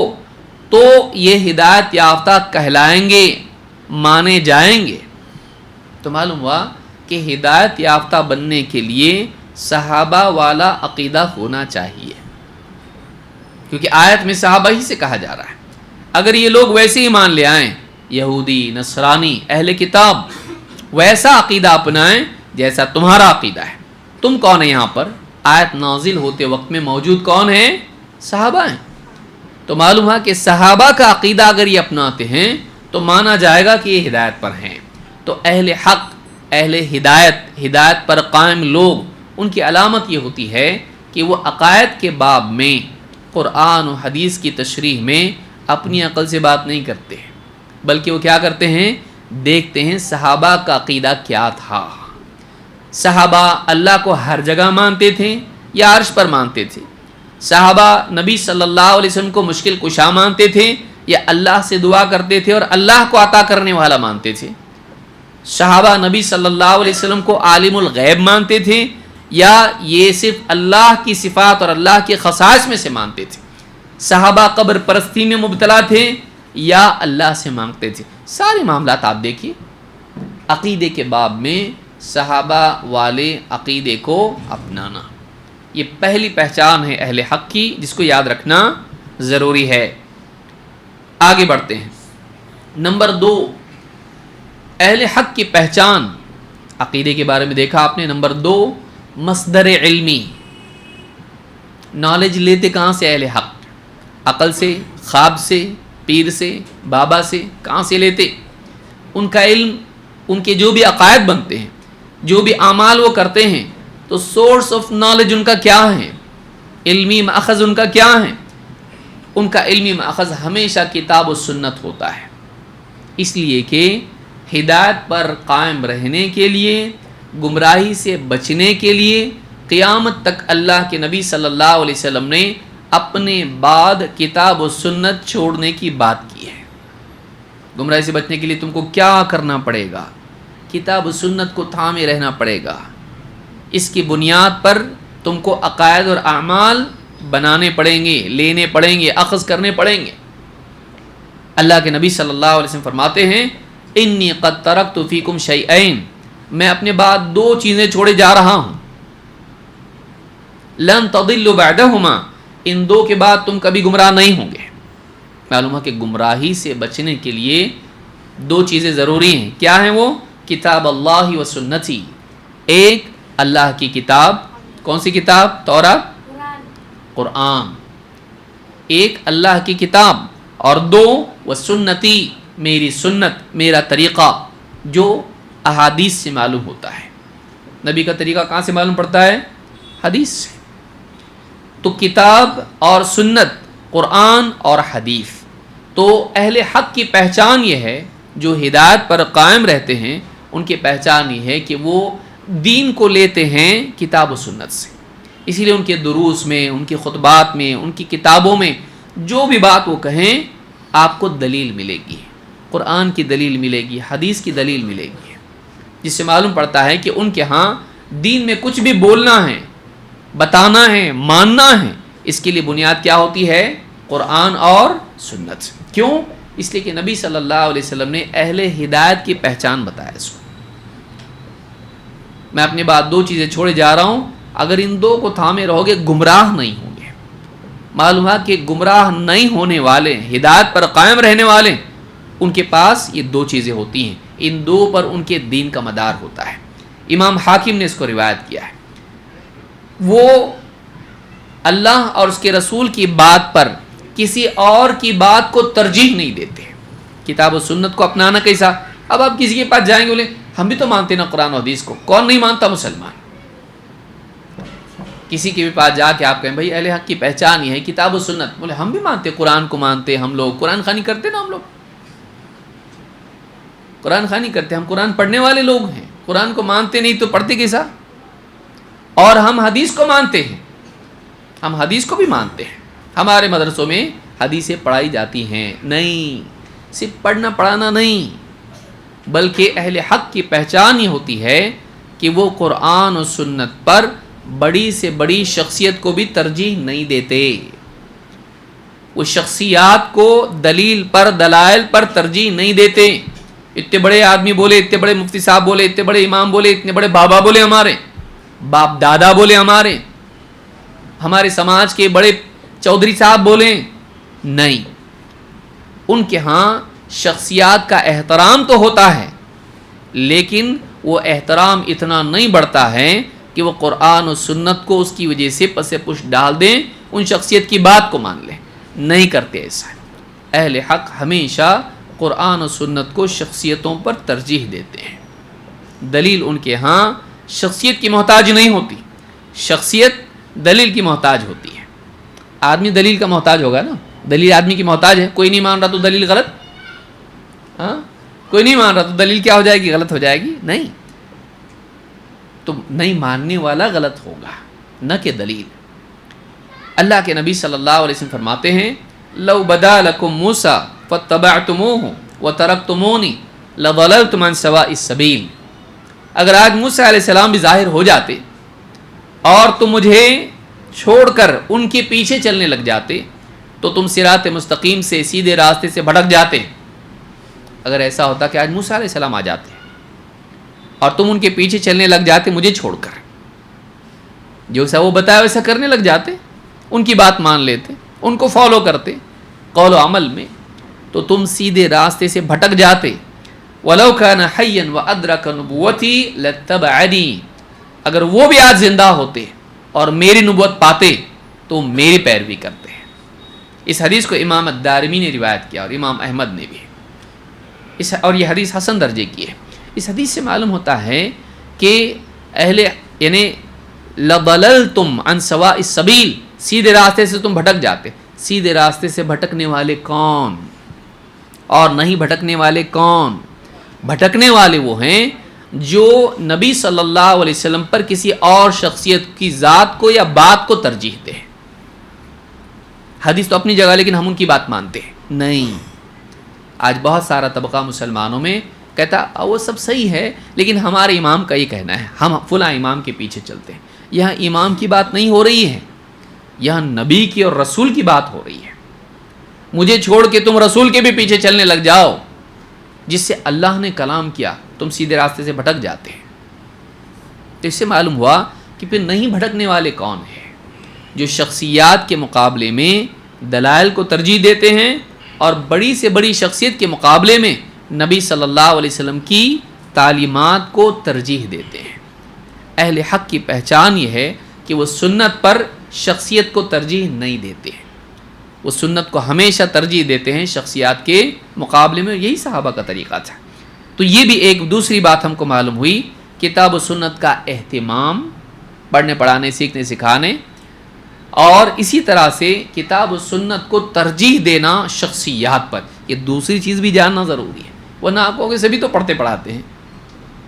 تو یہ ہدایت یافتہ کہلائیں گے، مانے جائیں گے. تو معلوم ہوا کہ ہدایت یافتہ بننے کے لیے صحابہ والا عقیدہ ہونا چاہیے، کیونکہ آیت میں صحابہ ہی سے کہا جا رہا ہے. اگر یہ لوگ ویسے ایمان لے آئیں، یہودی نصرانی اہل کتاب، ویسا عقیدہ اپنائیں جیسا تمہارا عقیدہ ہے. تم کون ہے یہاں پر؟ آیت نازل ہوتے وقت میں موجود کون ہیں؟ صحابہ ہیں. تو معلوم ہوا کہ صحابہ کا عقیدہ اگر یہ اپناتے ہیں تو مانا جائے گا کہ یہ ہدایت پر ہیں. تو اہل حق، اہل ہدایت پر قائم لوگ، ان کی علامت یہ ہوتی ہے کہ وہ عقائد کے باب میں قرآن و حدیث کی تشریح میں اپنی عقل سے بات نہیں کرتے، بلکہ وہ کیا کرتے ہیں؟ دیکھتے ہیں صحابہ کا عقیدہ کیا تھا. صحابہ اللہ کو ہر جگہ مانتے تھے یا عرش پر مانتے تھے؟ صحابہ نبی صلی اللہ علیہ وسلم کو مشکل کشا مانتے تھے یا اللہ سے دعا کرتے تھے اور اللہ کو عطا کرنے والا مانتے تھے؟ صحابہ نبی صلی اللہ علیہ وسلم کو عالم الغیب مانتے تھے یا یہ صرف اللہ کی صفات اور اللہ کے خصائص میں سے مانتے تھے؟ صحابہ قبر پرستی میں مبتلا تھے یا اللہ سے مانگتے تھے؟ سارے معاملات آپ دیکھیے. عقیدے کے باب میں صحابہ والے عقیدے کو اپنانا، یہ پہلی پہچان ہے اہل حق کی، جس کو یاد رکھنا ضروری ہے. آگے بڑھتے ہیں. نمبر 2، اہل حق کی پہچان. عقیدے کے بارے میں دیکھا آپ نے. نمبر 2، مصدر علمی. نالج لیتے کہاں سے اہل حق؟ عقل سے، خواب سے، پیر سے، بابا سے؟ کہاں سے لیتے؟ ان کا علم، ان کے جو بھی عقائد بنتے ہیں، جو بھی اعمال وہ کرتے ہیں، تو سورس آف نالج ان کا کیا ہے؟ علمی ماخذ ان کا کیا ہے؟ ان کا علمی ماخذ ہمیشہ کتاب و سنت ہوتا ہے. اس لیے کہ ہدایت پر قائم رہنے کے لیے، گمراہی سے بچنے کے لیے قیامت تک اللہ کے نبی صلی اللہ علیہ وسلم نے اپنے بعد کتاب و سنت چھوڑنے کی بات کی ہے. گمراہی سے بچنے کے لیے تم کو کیا کرنا پڑے گا؟ کتاب و سنت کو تھامے رہنا پڑے گا. اس کی بنیاد پر تم کو عقائد اور اعمال بنانے پڑیں گے، لینے پڑیں گے، اخذ کرنے پڑیں گے. اللہ کے نبی صلی اللہ علیہ وسلم فرماتے ہیں انی قد ترکت فیکم شیئین، میں اپنے بعد 2 چیزیں چھوڑے جا رہا ہوں. لن تضلوا بعدہما، ان 2 کے بعد تم کبھی گمراہ نہیں ہوں گے. معلوم ہے کہ گمراہی سے بچنے کے لیے دو چیزیں ضروری ہیں. کیا ہیں وہ؟ کتاب اللہ و سنتی. ایک اللہ کی کتاب. کون سی کتاب؟ تورات، قرآن. ایک اللہ کی کتاب، اور دو و سنتی، میری سنت، میرا طریقہ، جو احادیث سے معلوم ہوتا ہے. نبی کا طریقہ کہاں سے معلوم پڑتا ہے؟ حدیث سے. تو کتاب اور سنت، قرآن اور حدیث. تو اہل حق کی پہچان یہ ہے، جو ہدایت پر قائم رہتے ہیں ان کی پہچان یہ ہے کہ وہ دین کو لیتے ہیں کتاب و سنت سے. اسی لیے ان کے دروس میں، ان کے خطبات میں، ان کی کتابوں میں جو بھی بات وہ کہیں آپ کو دلیل ملے گی. قرآن کی دلیل ملے گی، حدیث کی دلیل ملے گی، جس سے معلوم پڑتا ہے کہ ان کے ہاں دین میں کچھ بھی بولنا ہے، بتانا ہے، ماننا ہے، اس کے لیے بنیاد کیا ہوتی ہے؟ قرآن اور سنت. کیوں؟ اس لیے کہ نبی صلی اللہ علیہ وسلم نے اہل ہدایت کی پہچان بتایا اس کو. میں اپنی بات دو چیزیں چھوڑے جا رہا ہوں، اگر ان دو کو تھامے رہو گے گمراہ نہیں ہوں گے. معلوم ہے کہ گمراہ نہیں ہونے والے، ہدایت پر قائم رہنے والے، ان کے پاس یہ دو چیزیں ہوتی ہیں. ان دو پر ان کے دین کا مدار ہوتا ہے. امام حاکم نے اس کو روایت کیا ہے. وہ اللہ اور اس کے رسول کی بات پر کسی اور کی بات کو ترجیح نہیں دیتے. کتاب و سنت کو اپنانا کیسا؟ اب آپ کسی کے پاس جائیں گے، بولے ہم بھی تو مانتے نا قرآن و حدیث کو. کون نہیں مانتا؟ مسلمان. کسی کے بھی پاس جا کے آپ کہیں بھائی اہل حق کی پہچان یہ ہے کتاب و سنت، بولے ہم بھی مانتے، قرآن کو مانتے، ہم لوگ قرآن خوانی کرتے نا، ہم لوگ قرآن خوانی کرتے، ہم قرآن پڑھنے والے لوگ ہیں. قرآن کو مانتے نہیں تو پڑھتے کیسا؟ اور ہم حدیث کو مانتے ہیں، ہم حدیث کو بھی مانتے ہیں. ہمارے مدرسوں میں حدیثیں پڑھائی جاتی ہیں. نہیں، صرف پڑھنا پڑھانا نہیں، بلکہ اہل حق کی پہچان یہ ہوتی ہے کہ وہ قرآن و سنت پر بڑی سے بڑی شخصیت کو بھی ترجیح نہیں دیتے. وہ شخصیات کو دلیل پر، دلائل پر ترجیح نہیں دیتے. اتنے بڑے آدمی بولے، اتنے بڑے مفتی صاحب بولے، اتنے بڑے امام بولے، اتنے بڑے بابا بولے، ہمارے باپ دادا بولے، ہمارے سماج کے بڑے چودھری صاحب بولیں، نہیں. ان کے ہاں شخصیات کا احترام تو ہوتا ہے، لیکن وہ احترام اتنا نہیں بڑھتا ہے کہ وہ قرآن و سنت کو اس کی وجہ سے پس پش ڈال دیں، ان شخصیت کی بات کو مان لیں. نہیں کرتے ایسا. اہل حق ہمیشہ قرآن و سنت کو شخصیتوں پر ترجیح دیتے ہیں. دلیل ان کے ہاں شخصیت کی محتاج نہیں ہوتی، شخصیت دلیل کی محتاج ہوتی ہے. آدمی دلیل کا محتاج ہوگا نا، دلیل آدمی کی محتاج ہے. کوئی نہیں مان رہا تو دلیل غلط، ہاں کوئی نہیں مان رہا تو دلیل کیا ہو جائے گی؟ غلط ہو جائے گی. نہیں، تو نہیں ماننے والا غلط ہوگا، نہ کہ دلیل. اللہ کے نبی صلی اللہ علیہ وسلم فرماتے ہیں لو بدا لکم موسیٰ فاتبعتموہ وترکتمونی لضللتم عن سواء السبیل. اگر آج موسیٰ علیہ السلام بھی ظاہر ہو جاتے اور تم مجھے چھوڑ کر ان کے پیچھے چلنے لگ جاتے تو تم صراط مستقیم سے، سیدھے راستے سے بھٹک جاتے. اگر ایسا ہوتا کہ آج موسیٰ علیہ السلام آ جاتے اور تم ان کے پیچھے چلنے لگ جاتے مجھے چھوڑ کر، جو سا وہ بتایا ویسا کرنے لگ جاتے، ان کی بات مان لیتے، ان کو فالو کرتے قول و عمل میں، تو تم سیدھے راستے سے بھٹک جاتے. وَلَوْ كَانَ حَيًّا وَأَدْرَكَ نُبُوَّتِي لَاتَّبَعَنِي. اگر وہ بھی آج زندہ ہوتے اور میری نبوت پاتے تو میری پیروی کرتے. اس حدیث کو امام الدارمی نے روایت کیا اور امام احمد نے بھی، اور یہ حدیث حسن درجے کی ہے. اس حدیث سے معلوم ہوتا ہے کہ یعنی لَضَلَلْتُمْ عَنْ سَوَاءِ السَّبِيلِ، سیدھے راستے سے تم بھٹک جاتے. سیدھے راستے سے بھٹکنے والے کون اور نہیں بھٹکنے والے کون؟ بھٹکنے والے وہ ہیں جو نبی صلی اللہ علیہ وسلم پر کسی اور شخصیت کی ذات کو یا بات کو ترجیح دے. حدیث تو اپنی جگہ، لیکن ہم ان کی بات مانتے ہیں نہیں. آج بہت سارا طبقہ مسلمانوں میں کہتا وہ سب صحیح ہے لیکن ہمارے امام کا یہ کہنا ہے، ہم فلاں امام کے پیچھے چلتے ہیں. یہاں امام کی بات نہیں ہو رہی ہے، یہاں نبی کی اور رسول کی بات ہو رہی ہے. مجھے چھوڑ کے تم رسول کے بھی پیچھے چلنے لگ جاؤ جس سے اللہ نے کلام کیا، تم سیدھے راستے سے بھٹک جاتے ہیں. تو اس سے معلوم ہوا کہ پھر نہیں بھٹکنے والے کون ہیں؟ جو شخصیات کے مقابلے میں دلائل کو ترجیح دیتے ہیں اور بڑی سے بڑی شخصیت کے مقابلے میں نبی صلی اللہ علیہ وسلم کی تعلیمات کو ترجیح دیتے ہیں۔ اہل حق کی پہچان یہ ہے کہ وہ سنت پر شخصیت کو ترجیح نہیں دیتے ہیں، وہ سنت کو ہمیشہ ترجیح دیتے ہیں شخصیات کے مقابلے میں۔ یہی صحابہ کا طریقہ تھا۔ تو یہ بھی ایک دوسری بات ہم کو معلوم ہوئی، کتاب و سنت کا اہتمام، پڑھنے پڑھانے سیکھنے سکھانے، اور اسی طرح سے کتاب و سنت کو ترجیح دینا شخصیات پر۔ یہ دوسری چیز بھی جاننا ضروری ہے، ورنہ آپ کو سبھی تو پڑھتے پڑھاتے ہیں،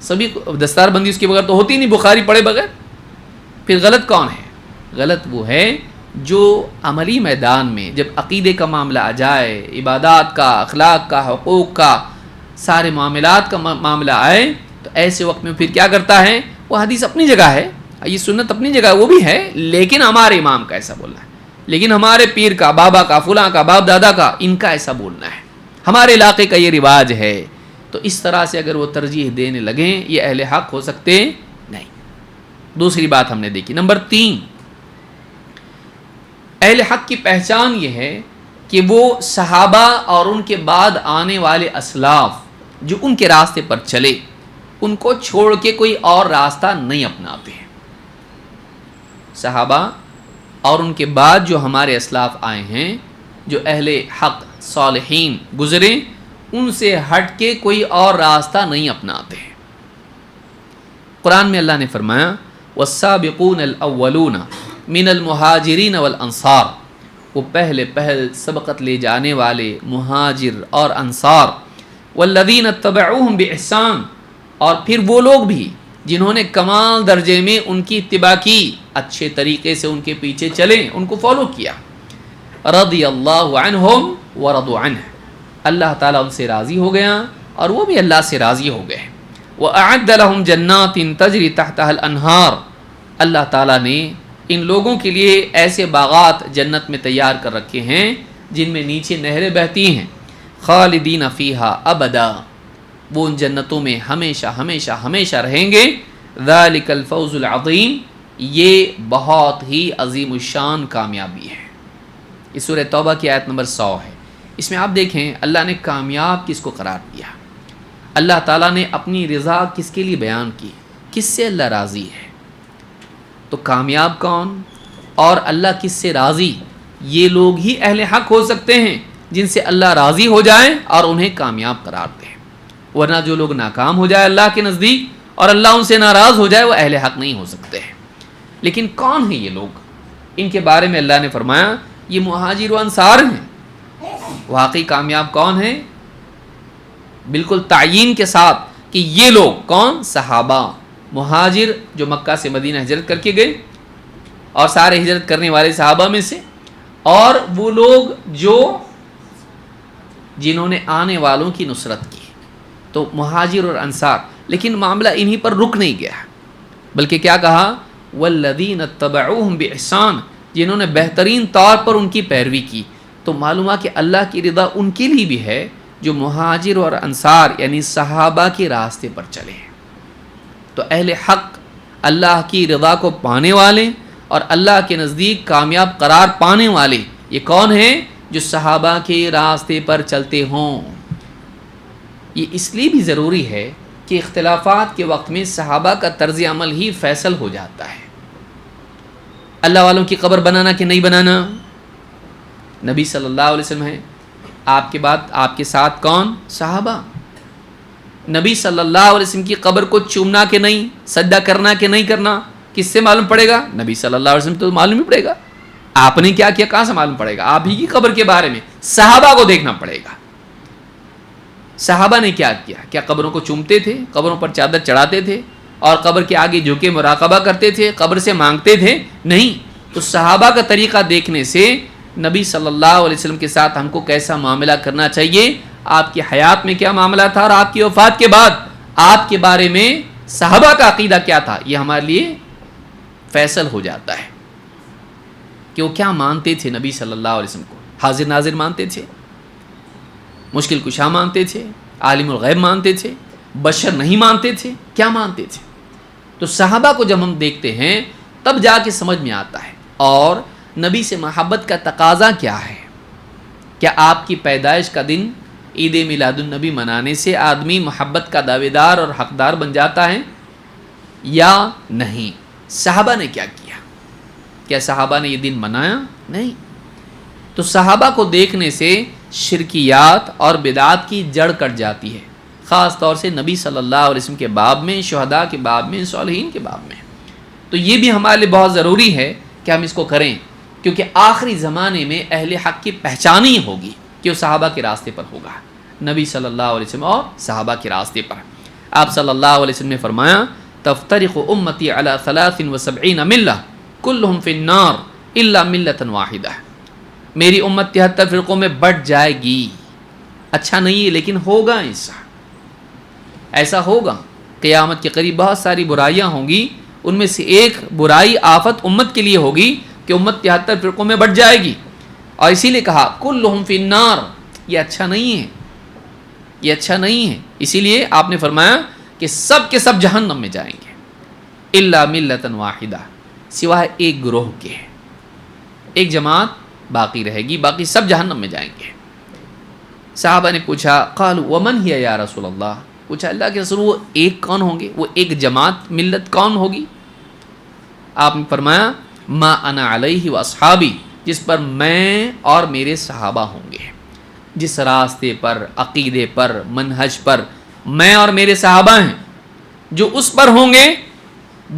سبھی دستار بندی اس کے بغیر تو ہوتی نہیں، بخاری پڑھے بغیر۔ پھر غلط کون ہے؟ غلط وہ ہے جو عملی میدان میں جب عقیدے کا معاملہ آ جائے، عبادات کا، اخلاق کا، حقوق کا، سارے معاملات کا معاملہ آئے، تو ایسے وقت میں پھر کیا کرتا ہے؟ وہ حدیث اپنی جگہ ہے، یہ سنت اپنی جگہ وہ بھی ہے، لیکن ہمارے امام کا ایسا بولنا ہے، لیکن ہمارے پیر کا، بابا کا، فلاں کا، باپ دادا کا، ان کا ایسا بولنا ہے، ہمارے علاقے کا یہ رواج ہے۔ تو اس طرح سے اگر وہ ترجیح دینے لگیں، یہ اہل حق ہو سکتے نہیں۔ دوسری بات ہم نے دیکھی۔ نمبر 3، اہل حق کی پہچان یہ ہے کہ وہ صحابہ اور ان کے بعد آنے والے اسلاف جو ان کے راستے پر چلے، ان کو چھوڑ کے کوئی اور راستہ نہیں اپناتے ہیں۔ صحابہ اور ان کے بعد جو ہمارے اسلاف آئے ہیں، جو اہل حق صالحین گزرے، ان سے ہٹ کے کوئی اور راستہ نہیں اپناتے ہیں۔ قرآن میں اللہ نے فرمایا والسابقون الاولون من المہاجرین والانصار، وہ پہلے سبقت لے جانے والے مہاجر اور انصار، والذین اتبعوہم باحسان، اور پھر وہ لوگ بھی جنہوں نے کمال درجے میں ان کی اتباع کی، اچھے طریقے سے ان کے پیچھے چلے، ان کو فالو کیا، رضی اللہ عنہم ورضوا عنہ، اللہ تعالیٰ ان سے راضی ہو گیا اور وہ بھی اللہ سے راضی ہو گئے۔ وَأَعَدَّ لَهُمْ جَنَّاتٍ تَجْرِي تَحْتَهَا الْأَنْهَارُ، اللہ تعالیٰ نے ان لوگوں کے لیے ایسے باغات جنت میں تیار کر رکھے ہیں جن میں نیچے نہریں بہتی ہیں، خالدین فیہا ابدا، وہ ان جنتوں میں ہمیشہ ہمیشہ ہمیشہ رہیں گے۔ ذالک الفوز العظیم، یہ بہت ہی عظیم الشان کامیابی ہے۔ یہ سورہ توبہ کی آیت نمبر 100 ہے۔ اس میں آپ دیکھیں اللہ نے کامیاب کس کو قرار دیا، اللہ تعالیٰ نے اپنی رضا کس کے لیے بیان کی، کس سے اللہ راضی ہے۔ تو کامیاب کون اور اللہ کس سے راضی؟ یہ لوگ ہی اہل حق ہو سکتے ہیں جن سے اللہ راضی ہو جائے اور انہیں کامیاب قرار دے، ورنہ جو لوگ ناکام ہو جائے اللہ کے نزدیک اور اللہ ان سے ناراض ہو جائے، وہ اہل حق نہیں ہو سکتے ہیں۔ لیکن کون ہیں یہ لوگ؟ ان کے بارے میں اللہ نے فرمایا یہ مہاجر و انصار ہیں۔ واقعی کامیاب کون ہیں؟ بالکل تعیین کے ساتھ کہ یہ لوگ کون؟ صحابہ، مہاجر جو مکہ سے مدینہ ہجرت کر کے گئے اور سارے ہجرت کرنے والے صحابہ میں سے، اور وہ لوگ جو جنہوں نے آنے والوں کی نصرت کی، تو مہاجر اور انصار۔ لیکن معاملہ انہی پر رک نہیں گیا، بلکہ کیا کہا؟ والذین اتبعوہم باحسان، جنہوں نے بہترین طور پر ان کی پیروی کی۔ تو معلوم ہے کہ اللہ کی رضا ان کے لیے بھی ہے جو مہاجر اور انصار یعنی صحابہ کے راستے پر چلے۔ تو اہل حق اللہ کی رضا کو پانے والے اور اللہ کے نزدیک کامیاب قرار پانے والے یہ کون ہیں؟ جو صحابہ کے راستے پر چلتے ہوں۔ یہ اس لیے بھی ضروری ہے کہ اختلافات کے وقت میں صحابہ کا طرز عمل ہی فیصل ہو جاتا ہے۔ اللہ والوں کی قبر بنانا کہ نہیں بنانا، نبی صلی اللہ علیہ وسلم ہے، آپ کے بعد آپ کے ساتھ کون؟ صحابہ۔ نبی صلی اللہ علیہ وسلم کی قبر کو چومنا کہ نہیں، سجدہ کرنا کہ نہیں کرنا، کس سے معلوم پڑے گا؟ نبی صلی اللہ علیہ وسلم تو معلوم ہی پڑے گا۔ آپ نے کیا کیا کہاں سے معلوم پڑے گا؟ آپ ہی کی قبر کے بارے میں صحابہ کو دیکھنا پڑے گا۔ صحابہ نے کیا کیا؟ کیا قبروں کو چومتے تھے، قبروں پر چادر چڑھاتے تھے اور قبر کے آگے جھکے مراقبہ کرتے تھے، قبر سے مانگتے تھے؟ نہیں۔ تو صحابہ کا طریقہ دیکھنے سے نبی صلی اللہ علیہ وسلم کے ساتھ ہم کو کیسا معاملہ کرنا چاہیے، آپ کی حیات میں کیا معاملہ تھا اور آپ کی وفات کے بعد آپ کے بارے میں صحابہ کا عقیدہ کیا تھا، یہ ہمارے لیے فیصل ہو جاتا ہے کہ وہ کیا مانتے تھے نبی صلی اللہ علیہ وسلم کو۔ حاضر ناظر مانتے تھے، مشکل کشا مانتے تھے، عالم الغیب مانتے تھے، بشر نہیں مانتے تھے، کیا مانتے تھے؟ تو صحابہ کو جب ہم دیکھتے ہیں تب جا کے سمجھ میں آتا ہے۔ اور نبی سے محبت کا تقاضا کیا ہے؟ کیا آپ کی پیدائش کا دن عید میلاد النبی منانے سے آدمی محبت کا دعوے دار اور حقدار بن جاتا ہے یا نہیں؟ صحابہ نے کیا کیا؟ کیا صحابہ نے یہ دن منایا؟ نہیں۔ تو صحابہ کو دیکھنے سے شرکیات اور بدعات کی جڑ کٹ جاتی ہے، خاص طور سے نبی صلی اللہ علیہ وسلم کے باب میں، شہداء کے باب میں، صالحین کے باب میں۔ تو یہ بھی ہمارے لیے بہت ضروری ہے کہ ہم اس کو کریں، کیونکہ آخری زمانے میں اہل حق کی پہچان ہی ہوگی کہ وہ صحابہ کے راستے پر ہوگا، نبی صلی اللہ علیہ وسلم اور صحابہ کے راستے پر۔ آپ صلی اللہ علیہ وسلم نے فرمایا تفترق امتی علی 73 ملہ کلہم فی النار الا ملۃ واحدہ، میری امت 73 فرقوں میں بٹ جائے گی۔ اچھا نہیں ہے لیکن ہوگا، ایسا ہوگا۔ قیامت کے قریب بہت ساری برائیاں ہوں گی، ان میں سے ایک برائی آفت امت کے لیے ہوگی کہ امت 73 فرقوں میں بٹ جائے گی، اور اسی لیے کہا کلہم فی النار، یہ اچھا نہیں ہے، یہ اچھا نہیں ہے۔ اسی لیے آپ نے فرمایا کہ سب کے سب جہنم میں جائیں گے، الا ملۃ واحدہ، سوائے ایک گروہ کے، ایک جماعت باقی رہے گی، باقی سب جہنم میں جائیں گے۔ صحابہ نے پوچھا قالوا ومن ہی یا رسول اللہ، پوچھا اللہ کے رسول وہ ایک کون ہوں گے، وہ ایک جماعت ملت کون ہوگی؟ آپ نے فرمایا ما انا علیہ واصحابی، جس پر میں اور میرے صحابہ ہوں گے، جس راستے پر، عقیدے پر، منہج پر میں اور میرے صحابہ ہیں، جو اس پر ہوں گے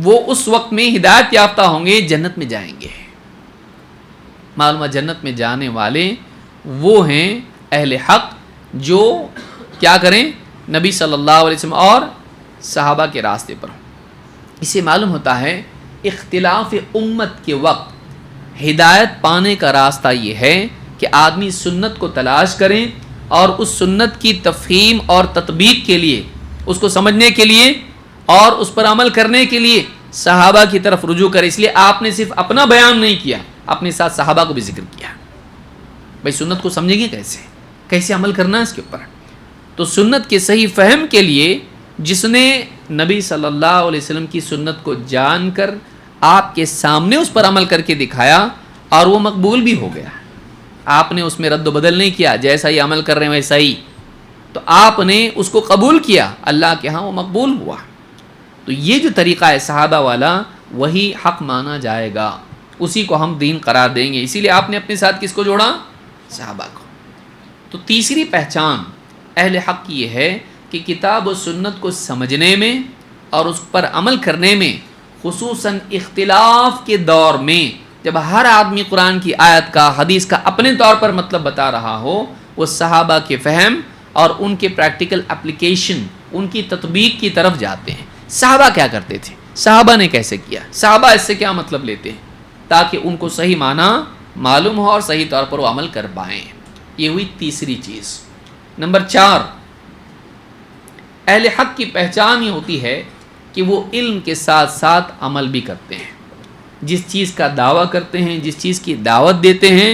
وہ اس وقت میں ہدایت یافتہ ہوں گے، جنت میں جائیں گے۔ معلومہ جنت میں جانے والے وہ ہیں اہل حق جو کیا کریں، نبی صلی اللہ علیہ وسلم اور صحابہ کے راستے پر ہوں۔ اسے معلوم ہوتا ہے اختلاف امت کے وقت ہدایت پانے کا راستہ یہ ہے کہ آدمی سنت کو تلاش کریں اور اس سنت کی تفہیم اور تطبیق کے لیے، اس کو سمجھنے کے لیے اور اس پر عمل کرنے کے لیے صحابہ کی طرف رجوع کرے۔ اس لیے آپ نے صرف اپنا بیان نہیں کیا، اپنے ساتھ صحابہ کو بھی ذکر کیا۔ بھائی سنت کو سمجھیں گے کیسے عمل کرنا ہے اس کے اوپر؟ تو سنت کے صحیح فہم کے لیے جس نے نبی صلی اللہ علیہ وسلم کی سنت کو جان کر آپ کے سامنے اس پر عمل کر کے دکھایا اور وہ مقبول بھی ہو گیا، آپ نے اس میں رد و بدل نہیں کیا، جیسا ہی عمل کر رہے ہیں ویسا ہی، تو آپ نے اس کو قبول کیا، اللہ کے ہاں وہ مقبول ہوا۔ تو یہ جو طریقہ ہے صحابہ والا، وہی حق مانا جائے گا، اسی کو ہم دین قرار دیں گے۔ اسی لیے آپ نے اپنے ساتھ کس کو جوڑا؟ صحابہ کو۔ تو تیسری پہچان اہل حق کی یہ ہے کہ کتاب و سنت کو سمجھنے میں اور اس پر عمل کرنے میں، خصوصاً اختلاف کے دور میں جب ہر آدمی قرآن کی آیت کا، حدیث کا اپنے طور پر مطلب بتا رہا ہو، وہ صحابہ کے فہم اور ان کے پریکٹیکل اپلیکیشن، ان کی تطبیق کی طرف جاتے ہیں۔ صحابہ کیا کرتے تھے، صحابہ نے کیسے کیا، صحابہ اس سے کیا مطلب لیتے ہیں، تاکہ ان کو صحیح معنی معلوم ہو اور صحیح طور پر وہ عمل کر پائیں۔ یہ ہوئی تیسری چیز۔ نمبر 4، اہل حق کی پہچان یہ ہوتی ہے کہ وہ علم کے ساتھ ساتھ عمل بھی کرتے ہیں، جس چیز کا دعویٰ کرتے ہیں، جس چیز کی دعوت دیتے ہیں،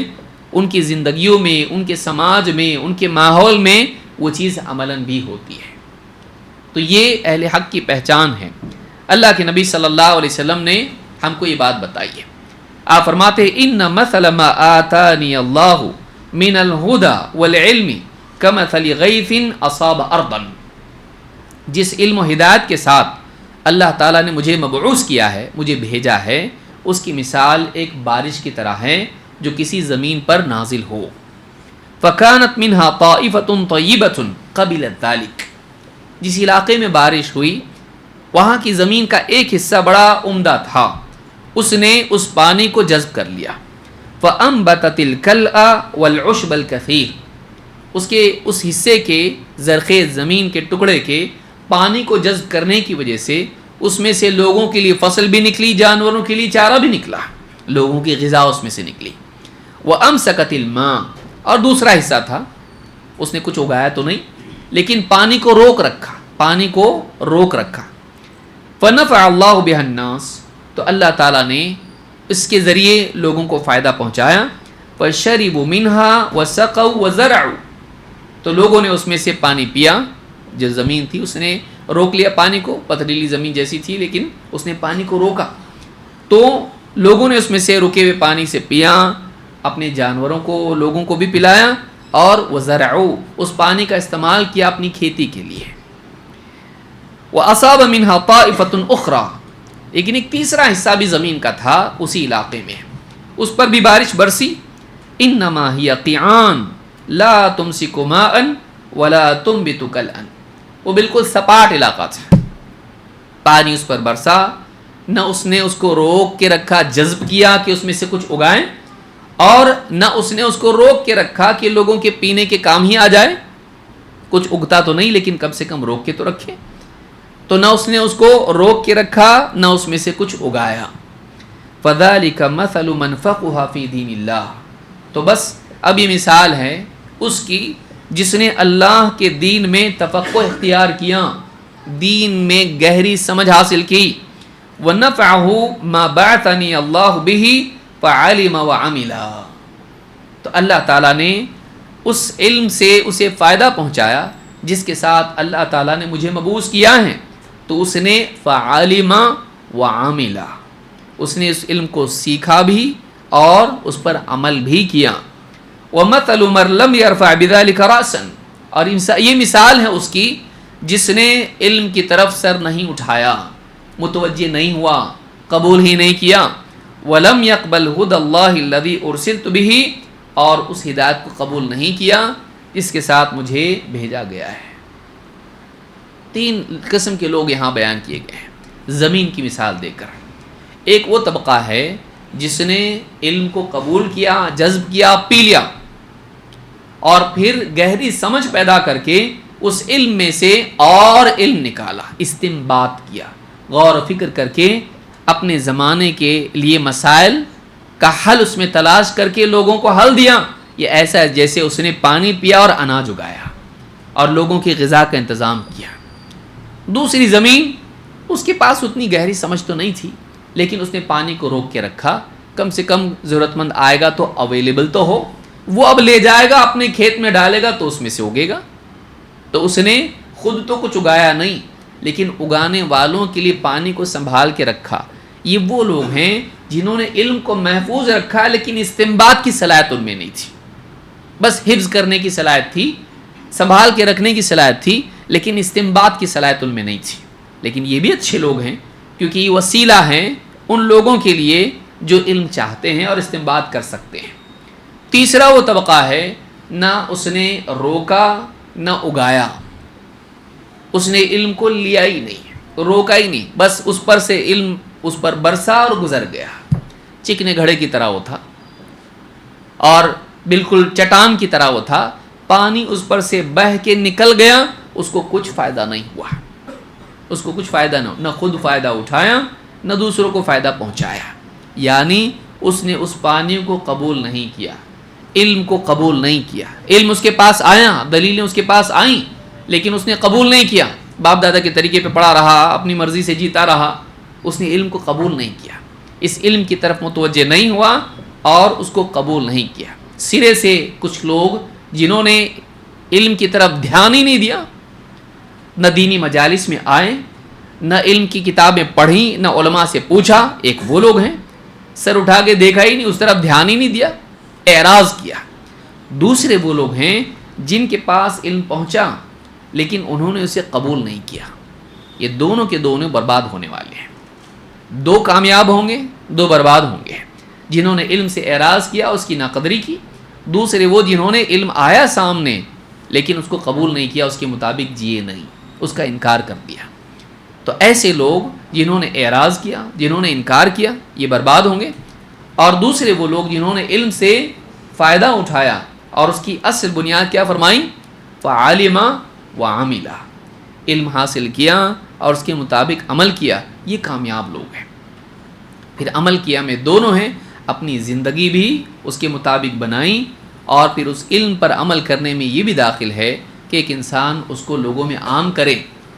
ان کی زندگیوں میں، ان کے سماج میں، ان کے ماحول میں وہ چیز عملاً بھی ہوتی ہے۔ تو یہ اہل حق کی پہچان ہے۔ اللہ کے نبی صلی اللہ علیہ وسلم نے ہم کو یہ بات بتائی ہے۔ آپ فرماتے ہیں ان مثل ما آتانی اللہ من الہدی والعلم کمثل غیث اصاب ارضا، جس علم و ہدایت کے ساتھ اللہ تعالیٰ نے مجھے مبعوث کیا ہے، مجھے بھیجا ہے، اس کی مثال ایک بارش کی طرح ہے جو کسی زمین پر نازل ہو۔ فَكَانَتْ مِنْهَا طَائِفَةٌ طَيِّبَةٌ قَبِلَتْ ذَلِكَ، جس علاقے میں بارش ہوئی وہاں کی زمین کا ایک حصہ بڑا عمدہ تھا، اس نے اس پانی کو جذب کر لیا۔ فَأَنْبَتَتِ الْكَلْأَ وَالْعُشْبَ الْكَثِيرَ، اس کے اس حصے کے زرخیز زمین کے ٹکڑے کے پانی کو جذب کرنے کی وجہ سے اس میں سے لوگوں کے لیے فصل بھی نکلی، جانوروں کے لیے چارہ بھی نکلا، لوگوں کی غذا اس میں سے نکلی۔ وَأَمْسَكَتِ الْمَاءَ، اور دوسرا حصہ تھا، اس نے کچھ اگایا تو نہیں لیکن پانی کو روک رکھا، پانی کو روک رکھا۔ فَنَفَعَ اللَّهُ بِهَا النَّاسِ، تو اللہ تعالیٰ نے اس کے ذریعے لوگوں کو فائدہ پہنچایا۔ فَشَرِبُوا مِنْهَا وَسَقَوْا وَزَرَعُوا، تو لوگوں نے اس میں سے پانی پیا، جو زمین تھی اس نے روک لیا پانی کو، پتھریلی زمین جیسی تھی لیکن اس نے پانی کو روکا، تو لوگوں نے اس میں سے رکے ہوئے پانی سے پیا، اپنے جانوروں کو، لوگوں کو بھی پلایا، اور وزرعوا اس پانی کا استعمال کیا اپنی کھیتی کے لیے. وَأَصَابَ مِنْهَا طَائِفَةٌ أُخْرَى لیکن ایک تیسرا حصہ بھی زمین کا تھا اسی علاقے میں, اس پر بھی بارش برسی. إِنَّمَا هِيَ قِعَانٌ لَا تُمْسِكُ مَاءً وَلَا تُنْبِتُ كَلْأً وہ بالکل سپاٹ علاقہ تھا, پانی اس پر برسا, نہ اس نے اس کو روک کے رکھا جذب کیا کہ اس میں سے کچھ اگائیں, اور نہ اس نے اس کو روک کے رکھا کہ لوگوں کے پینے کے کام ہی آ جائے. کچھ اگتا تو نہیں لیکن کم سے کم روک کے تو رکھے. تو نہ اس نے اس کو روک کے رکھا نہ اس میں سے کچھ اگایا. فَذَلِكَ مَثَلُ مَنْ فَقِهَ فِي دِينِ اللَّهِ تو بس اب یہ مثال ہے اس کی جس نے اللہ کے دین میں تفقہ اختیار کیا, دین میں گہری سمجھ حاصل کی. وَنَفَعَهُ مَا بَعَثَنِي اللَّهُ بِهِ فَعَلِمَ وَعَمِلَ تو اللہ تعالیٰ نے اس علم سے اسے فائدہ پہنچایا جس کے ساتھ اللہ تعالیٰ نے مجھے مبعوث کیا ہے. تو اس نے فَعَلِمَ وَعَمِلَ اس نے اس علم کو سیکھا بھی اور اس پر عمل بھی کیا. وَمَثَلُ مَن لَّمْ يَرْفَعْ بِذَلِكَ رَأْسًا اور یہ مثال ہے اس کی جس نے علم کی طرف سر نہیں اٹھایا, متوجہ نہیں ہوا, قبول ہی نہیں کیا. وَلَمْ يَقْبَلْ هُدَى اللَّهِ الَّذِي أُرْسِلْتُ بِهِ اور اس ہدایت کو قبول نہیں کیا جس کے ساتھ مجھے بھیجا گیا ہے. تین قسم کے لوگ یہاں بیان کیے گئے ہیں زمین کی مثال دے کر. ایک وہ طبقہ ہے جس نے علم کو قبول کیا, جذب کیا, پی لیا, اور پھر گہری سمجھ پیدا کر کے اس علم میں سے اور علم نکالا, استنباط کیا, غور و فکر کر کے اپنے زمانے کے لیے مسائل کا حل اس میں تلاش کر کے لوگوں کو حل دیا. یہ ایسا ہے جیسے اس نے پانی پیا اور اناج اگایا اور لوگوں کی غذا کا انتظام کیا. دوسری زمین اس کے پاس اتنی گہری سمجھ تو نہیں تھی لیکن اس نے پانی کو روک کے رکھا, کم سے کم ضرورت مند آئے گا تو اویلیبل تو ہو, وہ اب لے جائے گا اپنے کھیت میں ڈالے گا تو اس میں سے اگے گا. تو اس نے خود تو کچھ اگایا نہیں لیکن اگانے والوں کے لیے پانی کو سنبھال کے رکھا. یہ وہ لوگ ہیں جنہوں نے علم کو محفوظ رکھا لیکن استنباط کی صلاحیت ان میں نہیں تھی. بس حفظ کرنے کی صلاحیت تھی, سنبھال کے رکھنے کی صلاحیت تھی لیکن استنباط کی صلاحیت ان میں نہیں تھی. لیکن یہ بھی اچھے لوگ ہیں کیونکہ یہ وسیلہ ہیں ان لوگوں کے لیے جو علم چاہتے ہیں اور استنباط کر سکتے ہیں. تیسرا وہ طبقہ ہے نہ اس نے روکا نہ اگایا, اس نے علم کو لیا ہی نہیں, روکا ہی نہیں, بس اس پر سے علم اس پر برسا اور گزر گیا. چکنے گھڑے کی طرح وہ تھا اور بالکل چٹان کی طرح وہ تھا, پانی اس پر سے بہہ کے نکل گیا, اس کو کچھ فائدہ نہیں ہوا, اس کو کچھ فائدہ نہ خود فائدہ اٹھایا نہ دوسروں کو فائدہ پہنچایا. یعنی اس نے اس پانی کو قبول نہیں کیا, علم کو قبول نہیں کیا. علم اس کے پاس آیا, دلیلیں اس کے پاس آئیں لیکن اس نے قبول نہیں کیا, باپ دادا کے طریقے پہ پڑھا رہا, اپنی مرضی سے جیتا رہا, اس نے علم کو قبول نہیں کیا, اس علم کی طرف متوجہ نہیں ہوا اور اس کو قبول نہیں کیا. سرے سے کچھ لوگ جنہوں نے علم کی طرف دھیان ہی نہیں دیا, نہ دینی مجالس میں آئے, نہ علم کی کتابیں پڑھیں, نہ علماء سے پوچھا, ایک وہ لوگ ہیں سر اٹھا کے دیکھا ہی نہیں, اس طرف دھیان ہی نہیں دیا, اعراض کیا. دوسرے وہ لوگ ہیں جن کے پاس علم پہنچا لیکن انہوں نے اسے قبول نہیں کیا. یہ دونوں کے دونوں برباد ہونے والے ہیں. دو کامیاب ہوں گے, دو برباد ہوں گے. جنہوں نے علم سے اعراض کیا, اس کی ناقدری کی. دوسرے وہ جنہوں نے علم آیا سامنے لیکن اس کو قبول نہیں کیا, اس کے مطابق جیے نہیں, اس کا انکار کر دیا. تو ایسے لوگ جنہوں نے اعراض کیا, جنہوں نے انکار کیا, یہ برباد ہوں گے. اور دوسرے وہ لوگ جنہوں نے علم سے فائدہ اٹھایا اور اس کی اصل بنیاد کیا فرمائیں, فعلم وعمل, علم حاصل کیا اور اس کے مطابق عمل کیا, یہ کامیاب لوگ ہیں. پھر عمل کیا میں دونوں ہیں, اپنی زندگی بھی اس کے مطابق بنائیں اور پھر اس علم پر عمل کرنے میں یہ بھی داخل ہے کہ ایک انسان اس کو لوگوں میں عام کرے,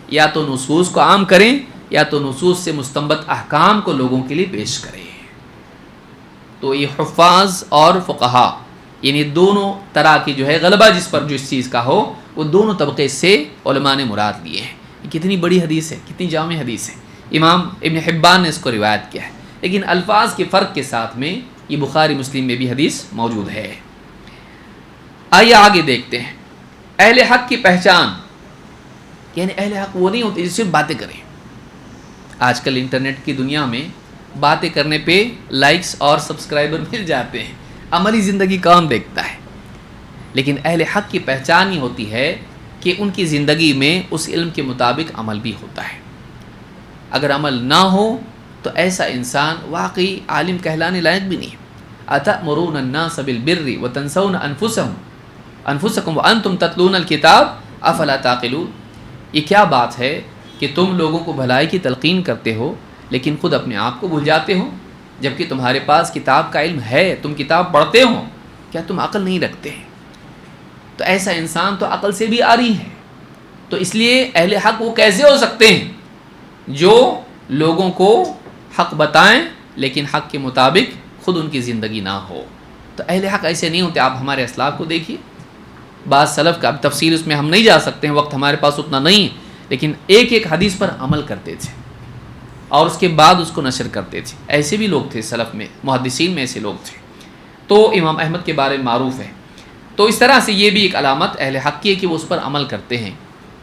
یا تو نصوص کو عام کریں یا تو نصوص سے مستنبط احکام کو لوگوں کے لیے پیش کریں. تو یہ حفاظ اور فقہا یعنی دونوں طرح کی جو ہے غلبہ جس پر جو اس چیز کا ہو, وہ دونوں طبقے سے علماء نے مراد لیے ہیں. یہ کتنی بڑی حدیث ہے, کتنی جامع حدیث ہے. امام ابن حبان نے اس کو روایت کیا ہے لیکن الفاظ کے فرق کے ساتھ میں یہ بخاری مسلم میں بھی حدیث موجود ہے. آئیے آگے دیکھتے ہیں اہل حق کی پہچان. یعنی اہل حق وہ نہیں ہوتے جو صرف باتیں کریں. آج کل انٹرنیٹ کی دنیا میں باتیں کرنے پہ لائکس اور سبسکرائبر مل جاتے ہیں، عملی زندگی کام دیکھتا ہے. لیکن اہل حق کی پہچان ہی ہوتی ہے کہ ان کی زندگی میں اس علم کے مطابق عمل بھی ہوتا ہے. اگر عمل نہ ہو تو ایسا انسان واقعی عالم کہلانے لائق بھی نہیں. اتأمرون الناس بالبر وتنسون انفسکم وانتم تتلون الکتاب افلا تعقلون. یہ کیا بات ہے کہ تم لوگوں کو بھلائی کی تلقین کرتے ہو لیکن خود اپنے آپ کو بھول جاتے ہو، جبکہ تمہارے پاس کتاب کا علم ہے، تم کتاب پڑھتے ہو، کیا تم عقل نہیں رکھتے ہیں؟ تو ایسا انسان تو عقل سے بھی عاری ہے. تو اس لیے اہل حق وہ کیسے ہو سکتے ہیں جو لوگوں کو حق بتائیں لیکن حق کے مطابق خود ان کی زندگی نہ ہو. تو اہل حق ایسے نہیں ہوتے. آپ ہمارے اسلاف کو دیکھیے، بعض سلف کا، اب تفصیل اس میں ہم نہیں جا سکتے ہیں، وقت ہمارے پاس اتنا نہیں ہے، لیکن ایک ایک حدیث پر عمل کرتے تھے اور اس کے بعد اس کو نشر کرتے تھے. ایسے بھی لوگ تھے سلف میں، محدثین میں ایسے لوگ تھے. تو امام احمد کے بارے میں معروف ہے. تو اس طرح سے یہ بھی ایک علامت اہل حق کی ہے کہ وہ اس پر عمل کرتے ہیں.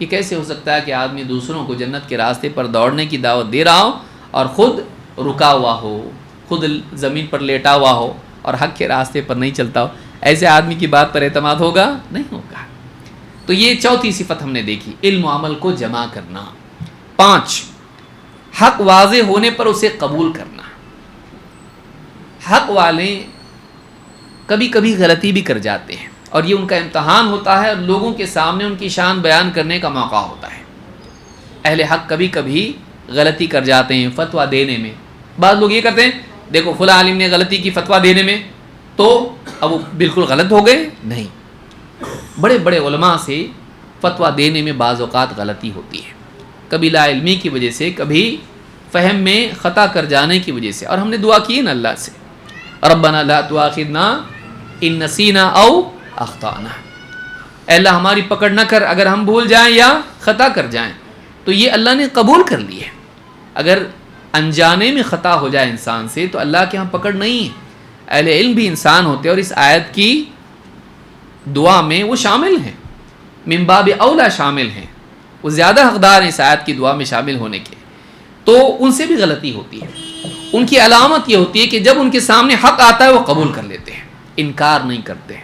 یہ کیسے ہو سکتا ہے کہ آدمی دوسروں کو جنت کے راستے پر دوڑنے کی دعوت دے رہا ہو اور خود رکا ہوا ہو، خود زمین پر لیٹا ہوا ہو اور حق کے راستے پر نہیں چلتا ہو؟ ایسے آدمی کی بات پر اعتماد ہوگا؟ نہیں ہوگا. تو یہ چوتھی صفت ہم نے دیکھی، علم و عمل کو جمع کرنا. 5، حق واضح ہونے پر اسے قبول کرنا. حق والے کبھی کبھی غلطی بھی کر جاتے ہیں اور یہ ان کا امتحان ہوتا ہے اور لوگوں کے سامنے ان کی شان بیان کرنے کا موقع ہوتا ہے. اہل حق کبھی کبھی غلطی کر جاتے ہیں فتویٰ دینے میں. بعض لوگ یہ کرتے ہیں، دیکھو فلاں عالم نے غلطی کی فتویٰ دینے میں تو اب وہ بالکل غلط ہو گئے. نہیں، بڑے بڑے علماء سے فتویٰ دینے میں بعض اوقات غلطی ہوتی ہے، کبھی لا علمی کی وجہ سے، کبھی فہم میں خطا کر جانے کی وجہ سے. اور ہم نے دعا کی نا اللہ سے، ربنا لا تؤاخذنا ان نسینا او اخطانا. اے اللہ ہماری پکڑ نہ کر اگر ہم بھول جائیں یا خطا کر جائیں. تو یہ اللہ نے قبول کر لی ہے. اگر انجانے میں خطا ہو جائے انسان سے تو اللہ کے ہاں پکڑ نہیں ہے. اہل علم بھی انسان ہوتے اور اس آیت کی دعا میں وہ شامل ہیں، من باب اولا شامل ہیں، وہ زیادہ حقدار ہیں اس آیت کی دعا میں شامل ہونے کے. تو ان سے بھی غلطی ہوتی ہے. ان کی علامت یہ ہوتی ہے کہ جب ان کے سامنے حق آتا ہے وہ قبول کر لیتے ہیں، انکار نہیں کرتے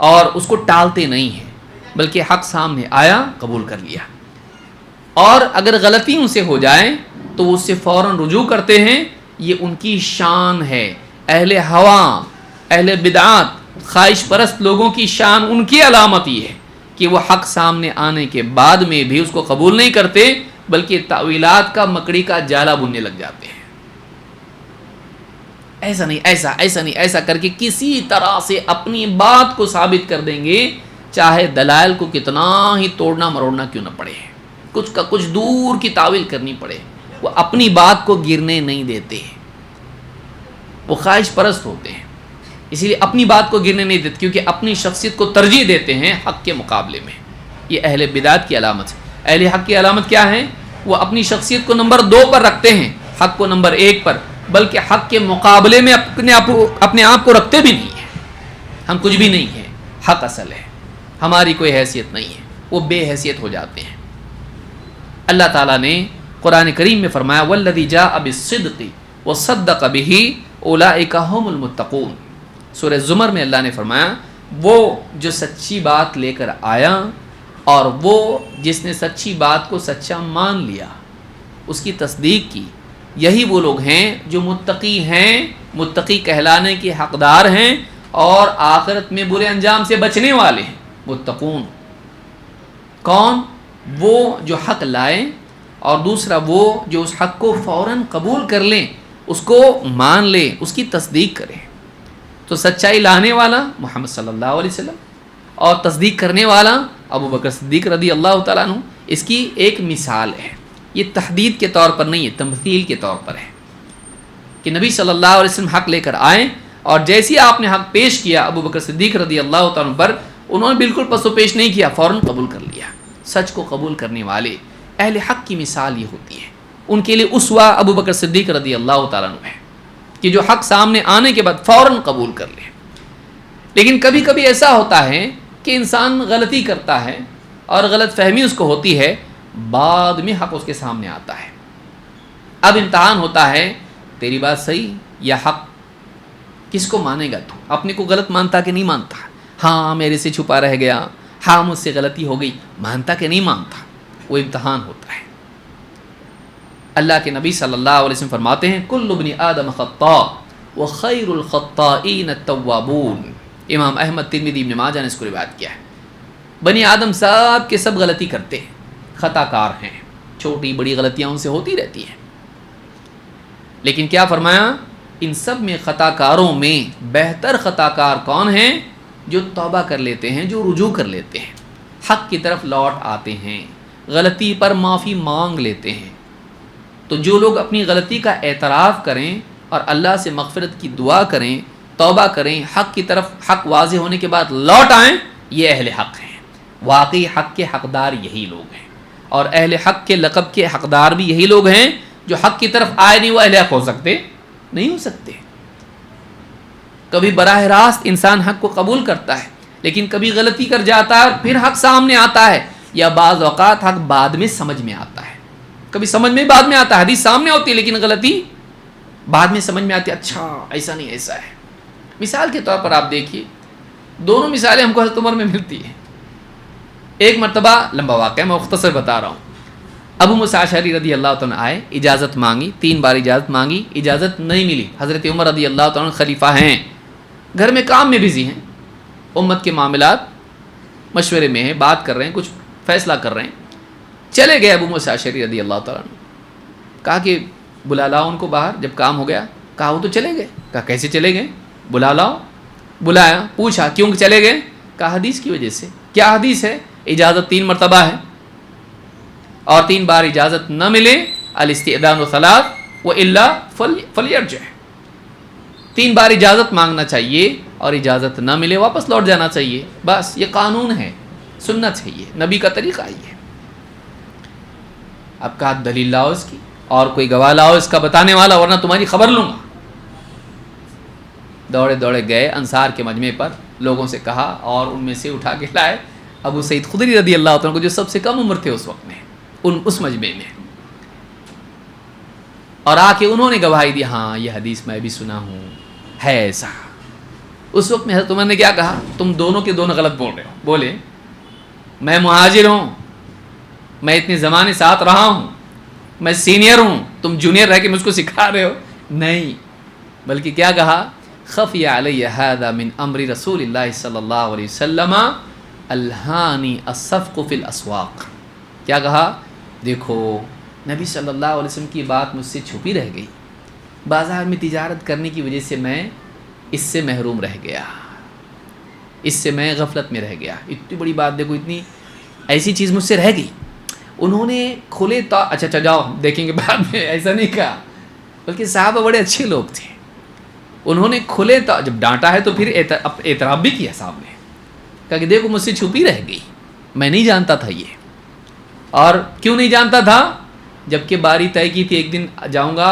اور اس کو ٹالتے نہیں ہیں، بلکہ حق سامنے آیا قبول کر لیا. اور اگر غلطی ان سے ہو جائے تو وہ اس سے فوراً رجوع کرتے ہیں. یہ ان کی شان ہے. اہل ہوا، اہل بدعات، خواہش پرست لوگوں کی شان، ان کی علامت یہ ہے کہ وہ حق سامنے آنے کے بعد میں بھی اس کو قبول نہیں کرتے بلکہ تاویلات کا مکڑی کا جالا بننے لگ جاتے ہیں. ایسا نہیں، ایسا نہیں، ایسا کر کے کسی طرح سے اپنی بات کو ثابت کر دیں گے، چاہے دلائل کو کتنا ہی توڑنا مروڑنا کیوں نہ پڑے، کچھ کا کچھ دور کی تعویل کرنی پڑے. وہ اپنی بات کو گرنے نہیں دیتے. وہ خواہش پرست ہوتے ہیں، اسی لیے اپنی بات کو گرنے نہیں دیتے کیونکہ اپنی شخصیت کو ترجیح دیتے ہیں حق کے مقابلے میں. یہ اہل بدعت کی علامت ہے. اہل حق کی علامت کیا ہے؟ وہ اپنی شخصیت کو نمبر 2 پر رکھتے ہیں، حق کو نمبر 1 پر، بلکہ حق کے مقابلے میں اپنے آپ کو رکھتے بھی نہیں ہیں. ہم کچھ بھی نہیں ہیں، حق اصل ہے، ہماری کوئی حیثیت نہیں ہے. وہ بے حیثیت ہو جاتے ہیں. اللہ تعالیٰ نے قرآن کریم میں فرمایا والذی جاء بالصدق وصدق به اولئک هم المتقون. سورہ زمر میں اللہ نے فرمایا وہ جو سچی بات لے کر آیا اور وہ جس نے سچی بات کو سچا مان لیا، اس کی تصدیق کی، یہی وہ لوگ ہیں جو متقی ہیں، متقی کہلانے کے حقدار ہیں اور آخرت میں برے انجام سے بچنے والے ہیں. متقون کون؟ وہ جو حق لائیں اور دوسرا وہ جو اس حق کو فوراً قبول کر لیں، اس کو مان لیں، اس کی تصدیق کریں. تو سچائی لانے والا محمد صلی اللہ علیہ وسلم اور تصدیق کرنے والا ابو بکر صدیق رضی اللہ تعالیٰ عنہ، اس کی ایک مثال ہے. یہ تحدید کے طور پر نہیں ہے، تمثیل کے طور پر ہے کہ نبی صلی اللہ علیہ وسلم حق لے کر آئیں اور جیسی آپ نے حق پیش کیا ابو بکر صدیق رضی اللہ تعالیٰ عنہ پر، انہوں نے بالکل پس و پیش نہیں کیا، فوراً قبول کر لیا. سچ کو قبول کرنے والے اہل حق کی مثال یہ ہوتی ہے. ان کے لیے اسوہ ابو بکر صدیق رضی اللہ تعالیٰ عنہ ہے کہ جو حق سامنے آنے کے بعد فوراً قبول کر لے. لیکن کبھی کبھی ایسا ہوتا ہے کہ انسان غلطی کرتا ہے اور غلط فہمی اس کو ہوتی ہے، بعد میں حق اس کے سامنے آتا ہے. اب امتحان ہوتا ہے تیری بات صحیح یا حق، کس کو مانے گا تو؟ اپنے کو غلط مانتا کہ نہیں مانتا؟ ہاں میرے سے چھپا رہ گیا، ہاں مجھ سے غلطی ہو گئی، مانتا کہ نہیں مانتا؟ وہ امتحان ہوتا ہے. اللہ کے نبی صلی اللہ علیہ وسلم فرماتے ہیں کل ابن آدم خطاء وخیر الخطائین التوابون. امام احمد، ترمذی، ابن ماجہ نے اس کو روایت کیا ہے. بنی آدم سب کے سب غلطی کرتے ہیں، خطا کار ہیں، چھوٹی بڑی غلطیاں ان سے ہوتی رہتی ہیں. لیکن کیا فرمایا؟ ان سب میں خطا کاروں میں بہتر خطا کار کون ہیں؟ جو توبہ کر لیتے ہیں، جو رجوع کر لیتے ہیں، حق کی طرف لوٹ آتے ہیں، غلطی پر معافی مانگ لیتے ہیں. تو جو لوگ اپنی غلطی کا اعتراف کریں اور اللہ سے مغفرت کی دعا کریں، توبہ کریں، حق کی طرف حق واضح ہونے کے بعد لوٹ آئیں، یہ اہل حق ہیں. واقعی حق کے حقدار یہی لوگ ہیں، اور اہل حق کے لقب کے حقدار بھی یہی لوگ ہیں. جو حق کی طرف آئے نہیں وہ اہل حق ہو سکتے نہیں ہو سکتے. کبھی براہ راست انسان حق کو قبول کرتا ہے، لیکن کبھی غلطی کر جاتا ہے اور پھر حق سامنے آتا ہے، یا بعض اوقات حق بعد میں سمجھ میں آتا ہے. کبھی سمجھ میں بعد میں آتا ہے، حدیث سامنے ہوتی ہے لیکن غلطی بعد میں سمجھ میں آتی ہے، اچھا ایسا نہیں ایسا ہے. مثال کے طور پر آپ دیکھیے، دونوں مثالیں ہم کو حضرت عمر میں ملتی ہیں. ایک مرتبہ، لمبا واقعہ میں مختصر بتا رہا ہوں، ابو موسیٰ اشعری رضی اللہ تعالیٰ آئے، اجازت مانگی، 3 بار اجازت مانگی، اجازت نہیں ملی. حضرت عمر رضی اللہ تعالیٰ خلیفہ ہیں، گھر میں کام میں بزی ہیں، امت کے معاملات مشورے میں ہیں، بات کر رہے ہیں، کچھ فیصلہ کر رہے ہیں. چلے گئے ابو موسیٰ اشعری رضی اللہ تعالیٰ عنہ، کہا کہ بلا لاؤ ان کو باہر. جب کام ہو گیا کہا وہ تو چلے گئے. کہا کیسے چلے گئے؟ بلا لاؤ. بلایا، پوچھا کیوں چلے گئے؟ کہا حدیث کی وجہ سے. کیا حدیث ہے؟ اجازت 3 مرتبہ ہے، اور 3 بار اجازت نہ ملے الاستئذان ثلاث والا فلیرجع. 3 بار اجازت مانگنا چاہیے، اور اجازت نہ ملے واپس لوٹ جانا چاہیے. بس یہ قانون ہے، سنت ہے، یہ نبی کا طریقہ ہی ہے. اب کہا دلیل لاؤ اس کی، اور کوئی گواہ لاؤ اس کا بتانے والا، ورنہ تمہاری خبر لوں گا. دوڑے دوڑے گئے انصار کے مجمع پر، لوگوں سے کہا، اور ان میں سے اٹھا کے لائے ابو سعید خدری رضی اللہ عنہ کو، جو سب سے کم عمر تھے اس وقت میں اس مجمع میں، اور آ کے انہوں نے گواہی دی، ہاں یہ حدیث میں بھی سنا ہوں، ہے ایسا. اس وقت میں حضرت عمر نے کیا کہا؟ تم دونوں کے دونوں غلط بول رہے ہو. بولے میں مہاجر ہوں، میں اتنے زمانے ساتھ رہا ہوں، میں سینئر ہوں، تم جونیئر رہ کے مجھ کو سکھا رہے ہو. نہیں، بلکہ کیا کہا؟ خفی علی ھذا من امر رسول اللہ صلی اللہ علیہ وسلم الہانی الصفق فی الاسواق. کیا کہا؟ دیکھو نبی صلی اللہ علیہ وسلم کی بات مجھ سے چھپی رہ گئی، بازار میں تجارت کرنے کی وجہ سے میں اس سے محروم رہ گیا، اس سے میں غفلت میں رہ گیا. اتنی بڑی بات دیکھو، اتنی ایسی چیز مجھ سے رہ گئی. انہوں نے کھلے تو اچھا جاؤ دیکھیں گے بعد میں، ایسا نہیں کہا، بلکہ صحابہ بڑے اچھے لوگ تھے. انہوں نے کھلے تو جب ڈانٹا ہے تو پھر اعتراف بھی کیا صاحب نے، کہا کہ دیکھو مجھ سے چھپی رہ گئی، میں نہیں جانتا تھا یہ. اور کیوں نہیں جانتا تھا؟ جبکہ باری طے کی تھی، ایک دن جاؤں گا،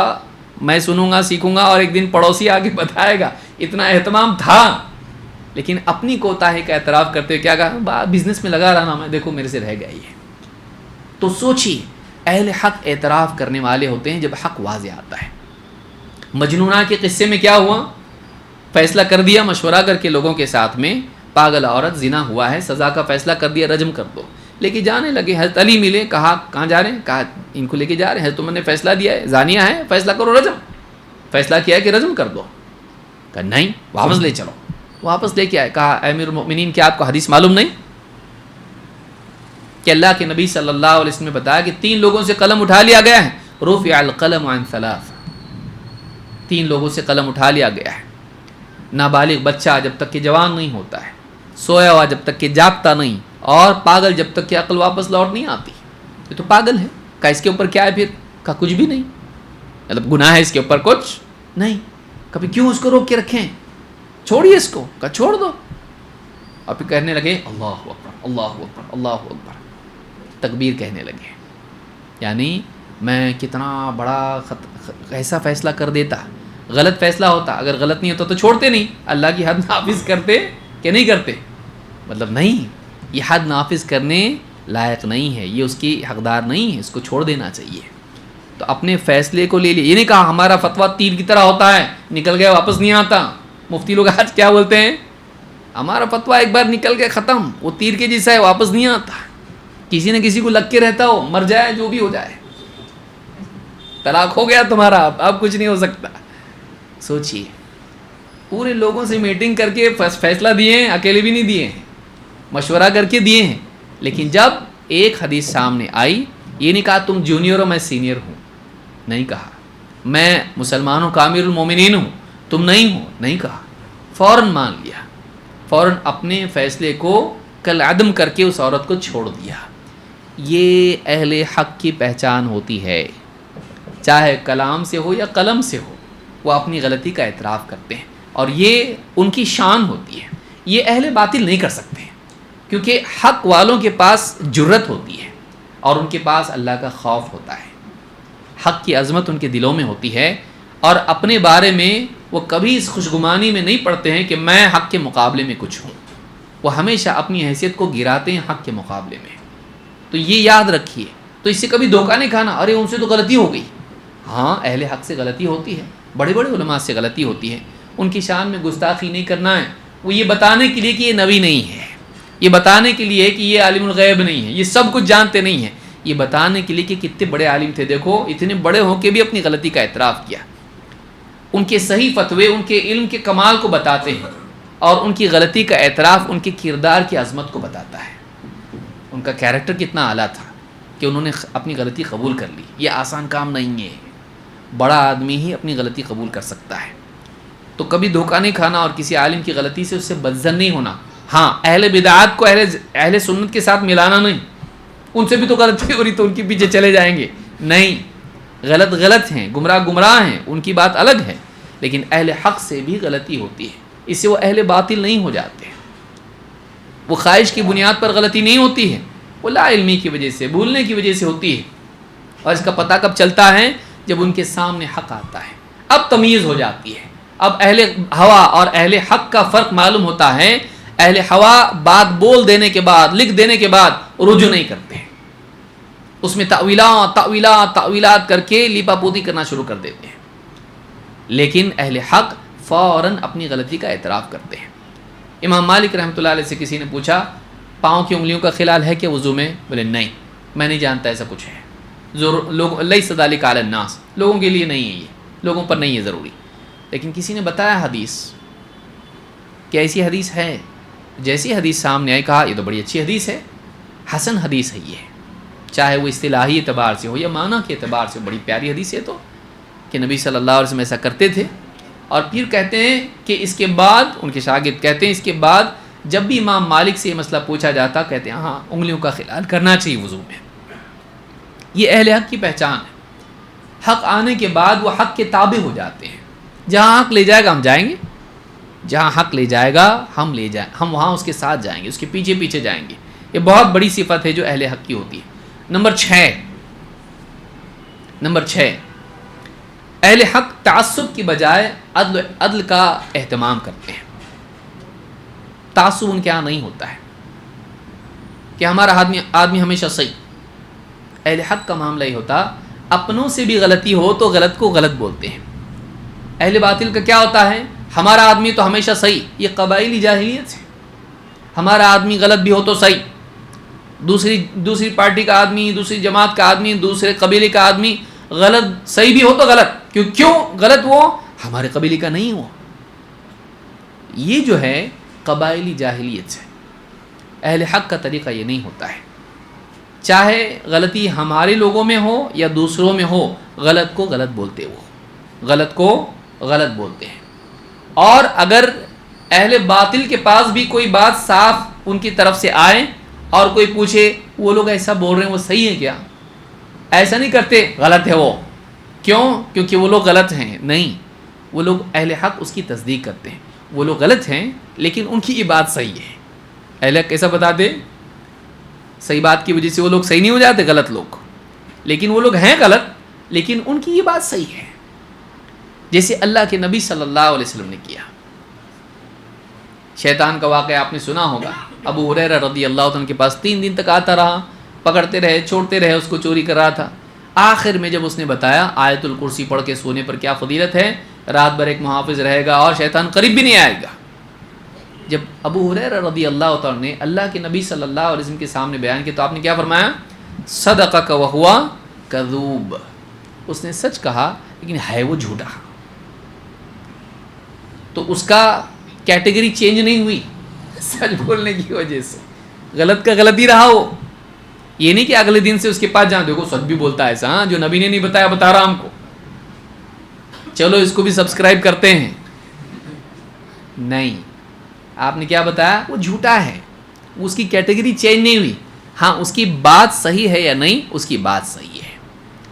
میں سنوں گا، سیکھوں گا، اور ایک دن پڑوسی آگے بتائے گا. اتنا اہتمام تھا، لیکن اپنی کوتاہی کا اعتراف کرتے ہوئے کیا کہا؟ بزنس میں لگا رہا میں، دیکھو میرے سے رہ گیا یہ. تو سوچیے، اہل حق اعتراف کرنے والے ہوتے ہیں جب حق واضح آتا ہے. مجنونہ کے قصے میں کیا ہوا؟ فیصلہ کر دیا مشورہ کر کے لوگوں کے ساتھ میں، پاگل عورت، زنا ہوا ہے، سزا کا فیصلہ کر دیا، رجم کر دو. لے کے جانے لگے، حضرت علی ملے، کہا کہاں جا رہے ہیں؟ کہا ان کو لے کے جا رہے ہیں، حضرت عمر نے فیصلہ دیا ہے، زانیہ ہے، فیصلہ کرو رجم. فیصلہ کیا ہے کہ رجم کر دو. کہا نہیں، واپس لے چلو. واپس لے کے آئے. کہا امیر المؤمنین، کیا آپ کو حدیث معلوم نہیں کہ اللہ کے نبی صلی اللہ علیہ وسلم نے بتایا کہ 3 لوگوں سے قلم اٹھا لیا گیا ہے؟ رفع القلم عن 3. 3 لوگوں سے قلم اٹھا لیا گیا ہے. نابالغ بچہ جب تک کہ جوان نہیں ہوتا ہے، سویا ہوا جب تک کہ جاگتا نہیں، اور پاگل جب تک کہ عقل واپس لوٹ نہیں آتی. یہ تو پاگل ہے. کہا اس کے اوپر کیا ہے پھر؟ کہا کچھ بھی نہیں، مطلب گناہ ہے اس کے اوپر کچھ نہیں. کبھی کیوں اس کو روک کے رکھیں، چھوڑیے اس کو. کہا چھوڑ دو. اور پھر کہنے لگے اللہ اکبر اللہ اکبر اللہ اکبر، تکبیر کہنے لگے. یعنی میں کتنا بڑا ایسا فیصلہ کر دیتا، غلط فیصلہ ہوتا، اگر غلط نہیں ہوتا تو چھوڑتے نہیں، اللہ کی حد نافذ کرتے کہ نہیں کرتے؟ مطلب نہیں، یہ حد نافذ کرنے لائق نہیں ہے، یہ اس کی حقدار نہیں ہے، اس کو چھوڑ دینا چاہیے۔ تو اپنے فیصلے کو لے لیے، یہ نہیں کہا ہمارا فتویٰ تیر کی طرح ہوتا ہے، نکل گیا واپس نہیں آتا۔ مفتی لوگ آج کیا بولتے ہیں؟ ہمارا فتویٰ ایک بار نکل گیا ختم، وہ تیر کے جیسا ہے، واپس نہیں آتا، کسی نہ کسی کو لگ کے رہتا ہو، مر جائے جو بھی ہو جائے، طلاق ہو گیا تمہارا، اب کچھ نہیں ہو سکتا۔ سوچئے، پورے لوگوں سے میٹنگ کر کے فیصلہ دیے ہیں، اکیلے بھی نہیں دیے ہیں، مشورہ کر کے دیے ہیں، لیکن جب ایک حدیث سامنے آئی، یہ نہیں کہا تم جونیئر ہو میں سینئر ہوں، نہیں کہا میں مسلمان ہوں کامل المومنین ہوں تم نہیں ہو، نہیں کہا، فوراً مان لیا، فوراً اپنے فیصلے کو کالعدم کر کے اس عورت کو چھوڑ دیا۔ یہ اہل حق کی پہچان ہوتی ہے، چاہے کلام سے ہو یا قلم سے ہو، وہ اپنی غلطی کا اعتراف کرتے ہیں، اور یہ ان کی شان ہوتی ہے، یہ اہل باطل نہیں کر سکتے، کیونکہ حق والوں کے پاس جرت ہوتی ہے اور ان کے پاس اللہ کا خوف ہوتا ہے، حق کی عظمت ان کے دلوں میں ہوتی ہے، اور اپنے بارے میں وہ کبھی اس خوشگمانی میں نہیں پڑتے ہیں کہ میں حق کے مقابلے میں کچھ ہوں، وہ ہمیشہ اپنی حیثیت کو گراتے ہیں حق کے مقابلے میں۔ تو یہ یاد رکھیے، تو اس سے کبھی دھوکہ نہیں کھانا، ارے ان سے تو غلطی ہو گئی۔ ہاں، اہل حق سے غلطی ہوتی ہے، بڑے بڑے علماء سے غلطی ہوتی ہے، ان کی شان میں گستاخی نہیں کرنا ہے، وہ یہ بتانے کے لیے کہ یہ نبی نہیں ہے، یہ بتانے کے لیے کہ یہ عالم الغیب نہیں ہے، یہ سب کچھ جانتے نہیں ہیں، یہ بتانے کے لیے کہ کتنے بڑے عالم تھے، دیکھو اتنے بڑے ہو کے بھی اپنی غلطی کا اعتراف کیا۔ ان کے صحیح فتوے ان کے علم کے کمال کو بتاتے ہیں، اور ان کی غلطی کا اعتراف ان کے کردار کی عظمت کو بتاتا ہے، ان کا کیریکٹر کتنا اعلیٰ تھا کہ انہوں نے اپنی غلطی قبول کر لی۔ یہ آسان کام نہیں ہے، بڑا آدمی ہی اپنی غلطی قبول کر سکتا ہے۔ تو کبھی دھوکہ نہیں کھانا اور کسی عالم کی غلطی سے اس سے بدظن نہیں ہونا۔ ہاں، اہل بدعات کو اہل سنت کے ساتھ ملانا نہیں، ان سے بھی تو غلطی ہو رہی تو ان کے پیچھے چلے جائیں گے، نہیں، غلط ہیں، گمراہ ہیں، ان کی بات الگ ہے، لیکن اہل حق سے بھی غلطی ہوتی ہے، اس سے وہ اہل باطل نہیں ہو جاتے، وہ خواہش کی بنیاد پر غلطی نہیں ہوتی ہے، وہ لا علمی کی وجہ سے، بھولنے کی وجہ سے ہوتی ہے، اور اس کا پتہ کب چلتا ہے؟ جب ان کے سامنے حق آتا ہے، اب تمیز ہو جاتی ہے، اب اہل ہوا اور اہل حق کا فرق معلوم ہوتا ہے۔ اہل ہوا بات بول دینے کے بعد، لکھ دینے کے بعد رجوع نہیں کرتے ہیں، اس میں تعویلات کر کے لیپا پوتی کرنا شروع کر دیتے ہیں، لیکن اہل حق فوراً اپنی غلطی کا اعتراف کرتے ہیں۔ امام مالک رحمۃ اللہ علیہ سے کسی نے پوچھا پاؤں کی انگلیوں کا خلال ہے کہ وضو میں؟ بولے نہیں، میں نہیں جانتا ایسا کچھ ہے، لیس ذلک علی الناس، لوگوں کے لیے نہیں ہے، یہ لوگوں پر نہیں ہے ضروری۔ لیکن کسی نے بتایا حدیث کہ ایسی حدیث ہے، جیسی حدیث سامنے آئی کہا یہ تو بڑی اچھی حدیث ہے، حسن حدیث ہے یہ، چاہے وہ اصطلاحی اعتبار سے ہو یا معنی کے اعتبار سے، بڑی پیاری حدیث ہے تو، کہ نبی صلی اللہ علیہ وسلم ایسا کرتے تھے۔ اور پھر کہتے ہیں کہ اس کے بعد ان کے شاگرد کہتے ہیں اس کے بعد جب بھی امام مالک سے یہ مسئلہ پوچھا جاتا کہتے ہیں ہاں انگلیوں کا خلال کرنا چاہیے وضو میں۔ یہ اہل حق کی پہچان ہے، حق آنے کے بعد وہ حق کے تابع ہو جاتے ہیں، جہاں حق لے جائے گا ہم جائیں گے، جہاں حق لے جائے گا ہم ہم وہاں اس کے ساتھ جائیں گے، اس کے پیچھے پیچھے جائیں گے۔ یہ بہت بڑی صفت ہے جو اہل حق کی ہوتی ہے۔ نمبر 6 اہل حق تعصب کی بجائے عدل کا اہتمام کرتے ہیں۔ تعصب ان کے یہاں نہیں ہوتا ہے کہ ہمارا آدمی ہمیشہ صحیح، اہل حق کا معاملہ ہی ہوتا اپنوں سے بھی غلطی ہو تو غلط کو غلط بولتے ہیں۔ اہل باطل کا کیا ہوتا ہے؟ ہمارا آدمی تو ہمیشہ صحیح، یہ قبائلی جاہلیت ہے، ہمارا آدمی غلط بھی ہو تو صحیح، دوسری پارٹی کا آدمی، دوسری جماعت کا آدمی، دوسرے قبیلے کا آدمی غلط، صحیح بھی ہو تو غلط، کیوں غلط؟ وہ ہمارے قبیلے کا نہیں ہو۔ یہ جو ہے قبائلی جاہلیت ہے، اہل حق کا طریقہ یہ نہیں ہوتا ہے، چاہے غلطی ہمارے لوگوں میں ہو یا دوسروں میں ہو، غلط کو غلط بولتے، وہ غلط کو غلط بولتے ہیں۔ اور اگر اہل باطل کے پاس بھی کوئی بات صاف ان کی طرف سے آئے اور کوئی پوچھے وہ لوگ ایسا بول رہے ہیں وہ صحیح ہے کیا، ایسا نہیں کرتے، غلط ہے وہ، کیونکہ وہ لوگ غلط ہیں، نہیں، وہ لوگ اہل حق اس کی تصدیق کرتے ہیں، وہ لوگ غلط ہیں لیکن ان کی یہ بات صحیح ہے۔ اہل حق کیسا بتاتے؟ صحیح بات کی وجہ سے وہ لوگ صحیح نہیں ہو جاتے، غلط لوگ، لیکن وہ لوگ ہیں غلط لیکن ان کی یہ بات صحیح ہے، جیسے اللہ کے نبی صلی اللہ علیہ وسلم نے کیا۔ شیطان کا واقعہ آپ نے سنا ہوگا. ابو ہریرہ رضی اللہ عنہ کے پاس 3 دن تک آتا رہا, پکڑتے رہے, چھوڑتے رہے, اس کو چوری کر رہا تھا. آخر میں جب اس نے بتایا آیت الکرسی پڑھ کے سونے پر کیا فضیلت ہے, رات بھر ایک محافظ رہے گا اور شیطان قریب بھی نہیں آئے گا. جب ابو ہریرہ رضی اللہ تعالیٰ نے اللہ کے نبی صلی اللہ علیہ وسلم کے سامنے بیان کیا تو آپ نے کیا فرمایا؟ صدقک وہو کذوب. اس نے سچ کہا لیکن ہے وہ جھوٹا. تو اس کا کیٹیگری چینج نہیں ہوئی سچ بولنے کی وجہ سے. غلط کا غلط ہی رہا وہ. یہ نہیں کہ اگلے دن سے اس کے پاس جاؤ دیکھو سچ بھی بولتا ہے ایسا, ہاں جو نبی نے نہیں بتایا بتا رہا ہم کو, چلو اس کو بھی سبسکرائب کرتے ہیں. نہیں, آپ نے کیا بتایا؟ وہ جھوٹا ہے. اس کی کیٹیگری چینج نہیں ہوئی. ہاں اس کی بات صحیح ہے یا نہیں, اس کی بات صحیح ہے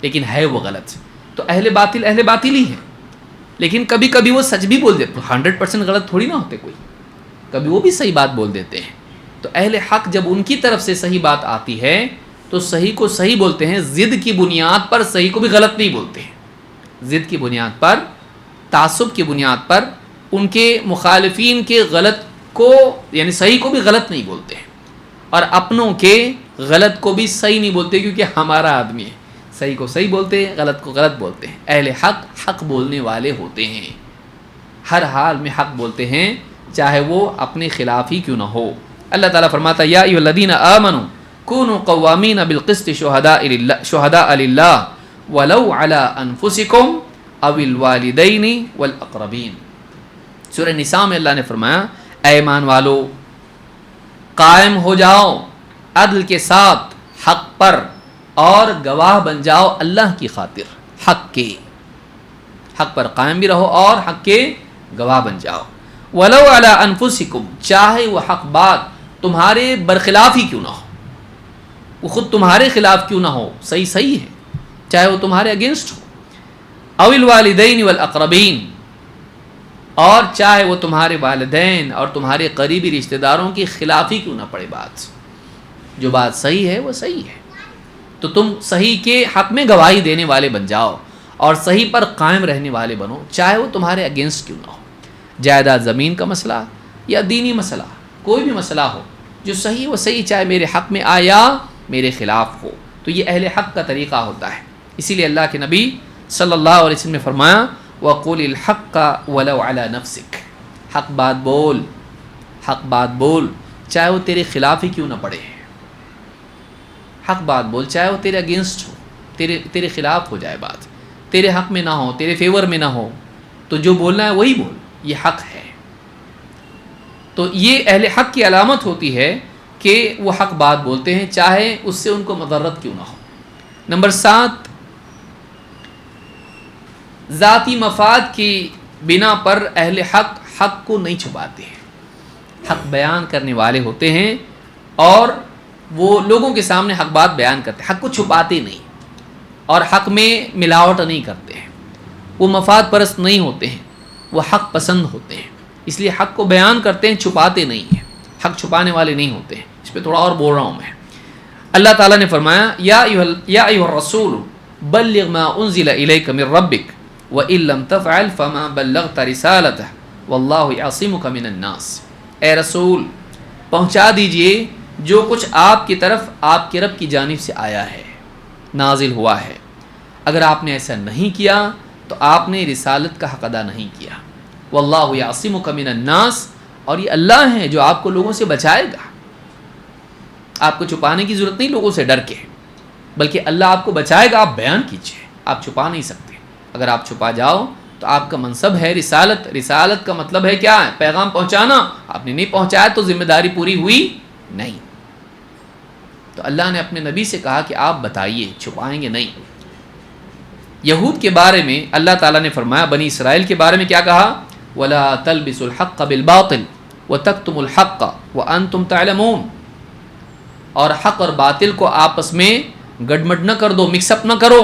لیکن ہے وہ غلط. تو اہل باطل ہی ہیں, لیکن کبھی کبھی وہ سچ بھی بول دیتے. 100% غلط تھوڑی نہ ہوتے کوئی, کبھی وہ بھی صحیح بات بول دیتے ہیں. تو اہل حق جب ان کی طرف سے صحیح بات آتی ہے تو صحیح کو صحیح بولتے ہیں, ضد کی بنیاد پر صحیح کو بھی غلط نہیں بولتے ہیں. ضد کی بنیاد پر, تعصب کی بنیاد پر ان کے مخالفین کے غلط کو یعنی صحیح کو بھی غلط نہیں بولتے ہیں, اور اپنوں کے غلط کو بھی صحیح نہیں بولتے, کیونکہ ہمارا آدمی ہے. صحیح کو صحیح بولتے ہیں, غلط کو غلط بولتے ہیں. اہل حق حق بولنے والے ہوتے ہیں, ہر حال میں حق بولتے ہیں چاہے وہ اپنے خلاف ہی کیوں نہ ہو. اللہ تعالیٰ فرماتا ہے یا ایھا الذین آمنوا کونوا قوامین بالقسط شہداء للہ ولو علی انفسکم او الوالدین والاقربین. سورہ نساء میں اللہ نے فرمایا اے ایمان والو قائم ہو جاؤ عدل کے ساتھ حق پر اور گواہ بن جاؤ اللہ کی خاطر. حق پر قائم بھی رہو اور حق کے گواہ بن جاؤ. ولو علی انفسکم, چاہے وہ حق بات تمہارے برخلاف ہی کیوں نہ ہو, وہ خود تمہارے خلاف کیوں نہ ہو, صحیح ہے, چاہے وہ تمہارے اگینسٹ ہو. او الوالدین والاقربین, اور چاہے وہ تمہارے والدین اور تمہارے قریبی رشتہ داروں کی خلاف ہی کیوں نہ پڑے بات. جو بات صحیح ہے وہ صحیح ہے, تو تم صحیح کے حق میں گواہی دینے والے بن جاؤ اور صحیح پر قائم رہنے والے بنو, چاہے وہ تمہارے اگینسٹ کیوں نہ ہو. جائیداد زمین کا مسئلہ یا دینی مسئلہ, کوئی بھی مسئلہ ہو جو صحیح و صحیح چاہے میرے حق میں آیا میرے خلاف ہو, تو یہ اہل حق کا طریقہ ہوتا ہے. اسی لیے اللہ کے نبی صلی اللہ علیہ وسلم نے فرمایا وَقُلِ الْحَقَّ وَلَوْ عَلَى نَفْسِكَ, حق بات بول چاہے وہ تیرے خلاف ہی کیوں نہ پڑے. حق بات بول چاہے وہ تیرے اگینسٹ ہو, تیرے خلاف ہو جائے بات, تیرے حق میں نہ ہو, تیرے فیور میں نہ ہو, تو جو بولنا ہے وہی بول, یہ حق ہے. تو یہ اہل حق کی علامت ہوتی ہے کہ وہ حق بات بولتے ہیں چاہے اس سے ان کو مضرت کیوں نہ ہو. نمبر 7, ذاتی مفاد کی بنا پر اہل حق کو نہیں چھپاتے ہیں. حق بیان کرنے والے ہوتے ہیں اور وہ لوگوں کے سامنے حق بات بیان کرتے ہیں, حق کو چھپاتے نہیں اور حق میں ملاوٹ نہیں کرتے ہیں. وہ مفاد پرست نہیں ہوتے ہیں, وہ حق پسند ہوتے ہیں, اس لیے حق کو بیان کرتے ہیں, چھپاتے نہیں ہیں. حق چھپانے والے نہیں ہوتے ہیں. اس پہ تھوڑا اور بول رہا ہوں میں. اللہ تعالیٰ نے فرمایا یا ایھا الرسول بلغ ما انزل الیک من ربک وَإِن لَّمْ تَفْعَلْ فَمَا بَلَّغْتَ رِسَالَتَهُ وَاللَّهُ يَعْصِمُكَ مِنَ النَّاسِ. اے رسول پہنچا دیجئے جو کچھ آپ کی طرف آپ کے رب کی جانب سے آیا ہے, نازل ہوا ہے. اگر آپ نے ایسا نہیں کیا تو آپ نے رسالت کا حق ادا نہیں کیا. وَاللَّهُ يَعْصِمُكَ مِنَ النَّاسِ, اور یہ اللہ ہے جو آپ کو لوگوں سے بچائے گا. آپ کو چھپانے کی ضرورت نہیں لوگوں سے ڈر کے, بلکہ اللہ آپ کو بچائے گا. آپ بیان کیجئے, آپ چھپا نہیں سکتے. اگر آپ چھپا جاؤ تو آپ کا منصب ہے رسالت. رسالت کا مطلب ہے کیا ہے؟ پیغام پہنچانا. آپ نے نہیں پہنچایا تو ذمہ داری پوری ہوئی نہیں. تو اللہ نے اپنے نبی سے کہا کہ آپ بتائیے, چھپائیں گے نہیں. یہود کے بارے میں اللہ تعالیٰ نے فرمایا, بنی اسرائیل کے بارے میں کیا کہا؟ وَلَا تَلْبِسُوا الْحَقَّ بِالْبَاطِلِ وَتَكْتُمُوا الْحَقَّ وَأَنْتُمْ تَعْلَمُونَ, اور حق اور باطل کو آپس میں گڈمڈ نہ کر دو, مکس اپ نہ کرو